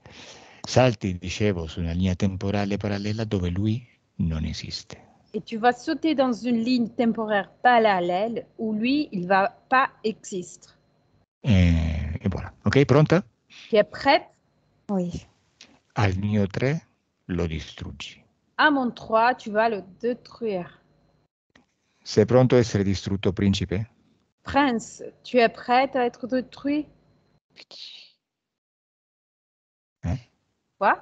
[SPEAKER 3] Salti, dicevo, su una linea temporale parallela dove lui non esiste.
[SPEAKER 2] Et tu vas sauter dans une ligne temporaire parallèle où lui, il ne va pas exister.
[SPEAKER 3] E voilà. Ok, pronta?
[SPEAKER 2] Tu es prête?
[SPEAKER 1] Oui.
[SPEAKER 3] Al mio 3 lo distruggi.
[SPEAKER 2] À mon 3, tu vas le détruire.
[SPEAKER 3] Sei pronto a essere distrutto, principe?
[SPEAKER 2] Prince, tu es prête à être détruit? Quoi?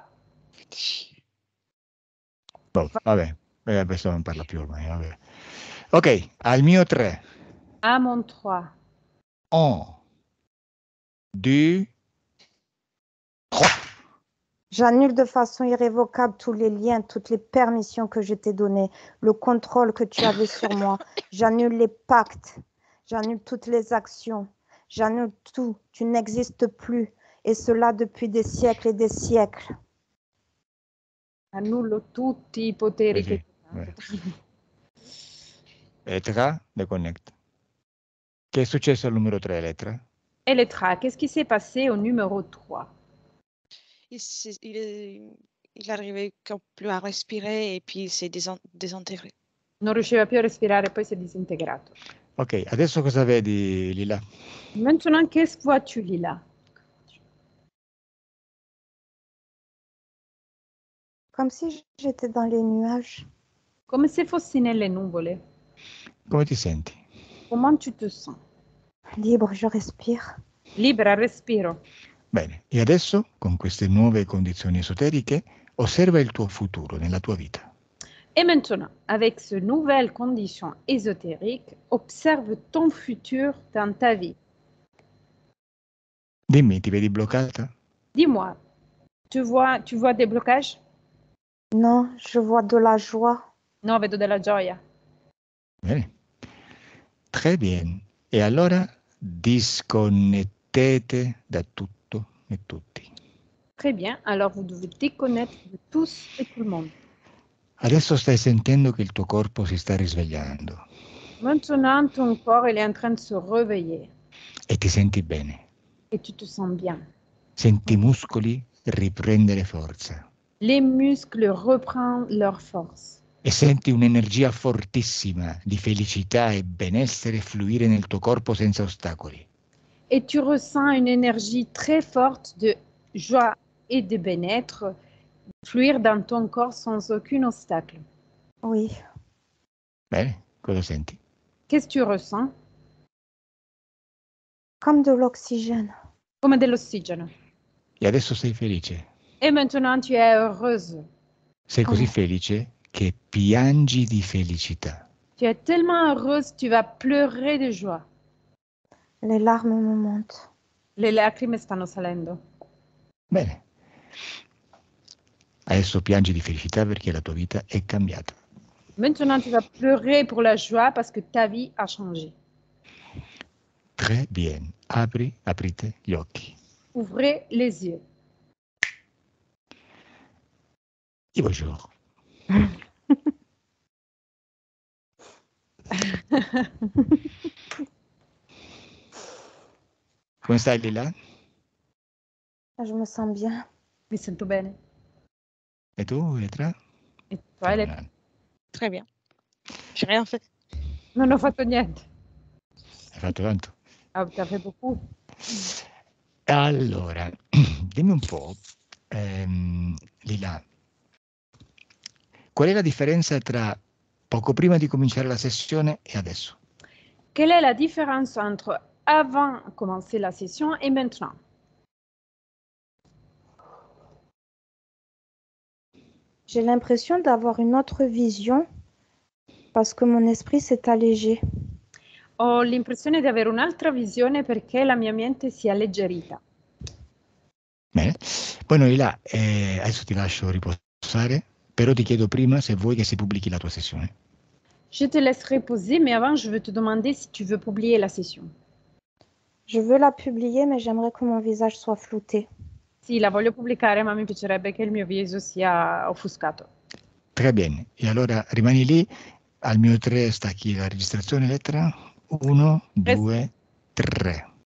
[SPEAKER 3] Boh, vabbè, questo non parla più ormai. Vabbè. Ok, al mio 3.
[SPEAKER 2] À mon 3.
[SPEAKER 3] 1, 2, 3.
[SPEAKER 1] J'annule de façon irrévocable tous les liens, toutes les permissions que je t'ai données, le contrôle que tu avais sur moi. J'annule les pactes, j'annule toutes les actions, j'annule tout. Tu n'existes plus. Et cela depuis des siècles et des siècles.
[SPEAKER 2] Annullo tutti i poteri
[SPEAKER 3] Così,
[SPEAKER 2] che
[SPEAKER 3] Elettra, deconnect. Che è successo al numero 3, Elettra?
[SPEAKER 2] Elettra, qu'est-ce qui s'est passé au numéro 3?
[SPEAKER 4] Il n'arrivait plus à respirer et puis il s'est désintégré.
[SPEAKER 2] Non riusciva più a respirare, poi si è disintegrato.
[SPEAKER 3] Ok, adesso cosa vedi, Lila?
[SPEAKER 2] Maintenant, qu'est-ce que vois-tu, Lila?
[SPEAKER 1] Comme si j'étais dans les nuages.
[SPEAKER 2] Come se fossi nelle nuvole.
[SPEAKER 3] Come ti senti?
[SPEAKER 2] Comment tu te sens?
[SPEAKER 1] Libre, je respire.
[SPEAKER 2] Libera, respiro.
[SPEAKER 3] Bene, e adesso, con queste nuove condizioni esoteriche, osserva il tuo futuro nella tua vita.
[SPEAKER 2] Et maintenant, avec ces nouvelles conditions ésotériques, observe ton futur dans ta vie.
[SPEAKER 3] Dimmi, ti vedi bloccata?
[SPEAKER 2] Dis-moi, tu vois des blocages?
[SPEAKER 1] Non, je vois de la joie.
[SPEAKER 2] No, vedo della gioia.
[SPEAKER 3] Bene. Très bien. E allora disconnettete da tutto e tutti.
[SPEAKER 2] Très bien, alors vous devez déconnecter de tous et tout le monde.
[SPEAKER 3] Adesso stai sentendo che il tuo corpo si sta risvegliando
[SPEAKER 2] Maintenant, ton corps il est en train de se réveiller
[SPEAKER 3] e ti senti bene.
[SPEAKER 2] et tu te sens bien.
[SPEAKER 3] Senti i muscoli riprendere forza
[SPEAKER 2] Les muscles reprennent leur force.
[SPEAKER 3] e senti un'energia fortissima di felicità e benessere fluire nel tuo corpo senza ostacoli.
[SPEAKER 2] Et tu ressens une énergie très forte de joie et de bien-être fluire dans ton corps sans aucun obstacle.
[SPEAKER 1] Oui.
[SPEAKER 3] Bene, cosa senti?
[SPEAKER 2] Qu'est-ce que tu ressens?
[SPEAKER 1] Comme de l'oxygène.
[SPEAKER 2] Come dell'ossigeno.
[SPEAKER 3] E adesso sei felice.
[SPEAKER 2] Et maintenant, tu es heureuse.
[SPEAKER 3] Sei così felice che piangi di felicità.
[SPEAKER 2] Tu es tellement heureuse, tu vas pleurer de joie.
[SPEAKER 1] Les larmes me montent.
[SPEAKER 2] Le lacrime stanno salendo.
[SPEAKER 3] Bene. Adesso piangi di felicità perché la tua vita è cambiata.
[SPEAKER 2] Maintenant, tu vas pleurer pour la joie parce que ta vie a changé.
[SPEAKER 3] Très bien. Aprite gli occhi.
[SPEAKER 2] Ouvrez les yeux.
[SPEAKER 3] E bonjour. Come stai, Lila?
[SPEAKER 1] Je me sens bien.
[SPEAKER 2] Mi sento bene.
[SPEAKER 3] E tu, Elettra?
[SPEAKER 2] E toi, Elettra?
[SPEAKER 3] Fenomenale.
[SPEAKER 4] Très bien. J'ai rien fait.
[SPEAKER 2] Non ho fatto niente.
[SPEAKER 3] Hai fatto tanto.
[SPEAKER 2] Ah, t'as fait beaucoup.
[SPEAKER 3] Allora, dimmi un po', Lila, qual è la differenza tra poco prima di cominciare la sessione e adesso?
[SPEAKER 2] Quelle est la différence entre avant de commencer la session et maintenant?
[SPEAKER 1] J'ai l'impression d'avoir une autre vision parce que mon esprit s'est allégé.
[SPEAKER 2] Ho l'impressione di avere un'altra visione perché la mia mente si è alleggerita.
[SPEAKER 3] Bene. Bueno, Lila, adesso ti lascio riposare, però ti chiedo prima se vuoi che si pubblichi la tua sessione.
[SPEAKER 2] Je te laisserai poser, mais avant, je veux te demander si tu veux publier la session.
[SPEAKER 1] Je veux la publier, mais j'aimerais que mon visage soit flouté.
[SPEAKER 2] Sì, la voglio pubblicare, ma mi piacerebbe che il mio viso sia offuscato.
[SPEAKER 3] Très bene. E allora rimani lì, al mio 3 stacchi la registrazione lettera 1, 2, 3.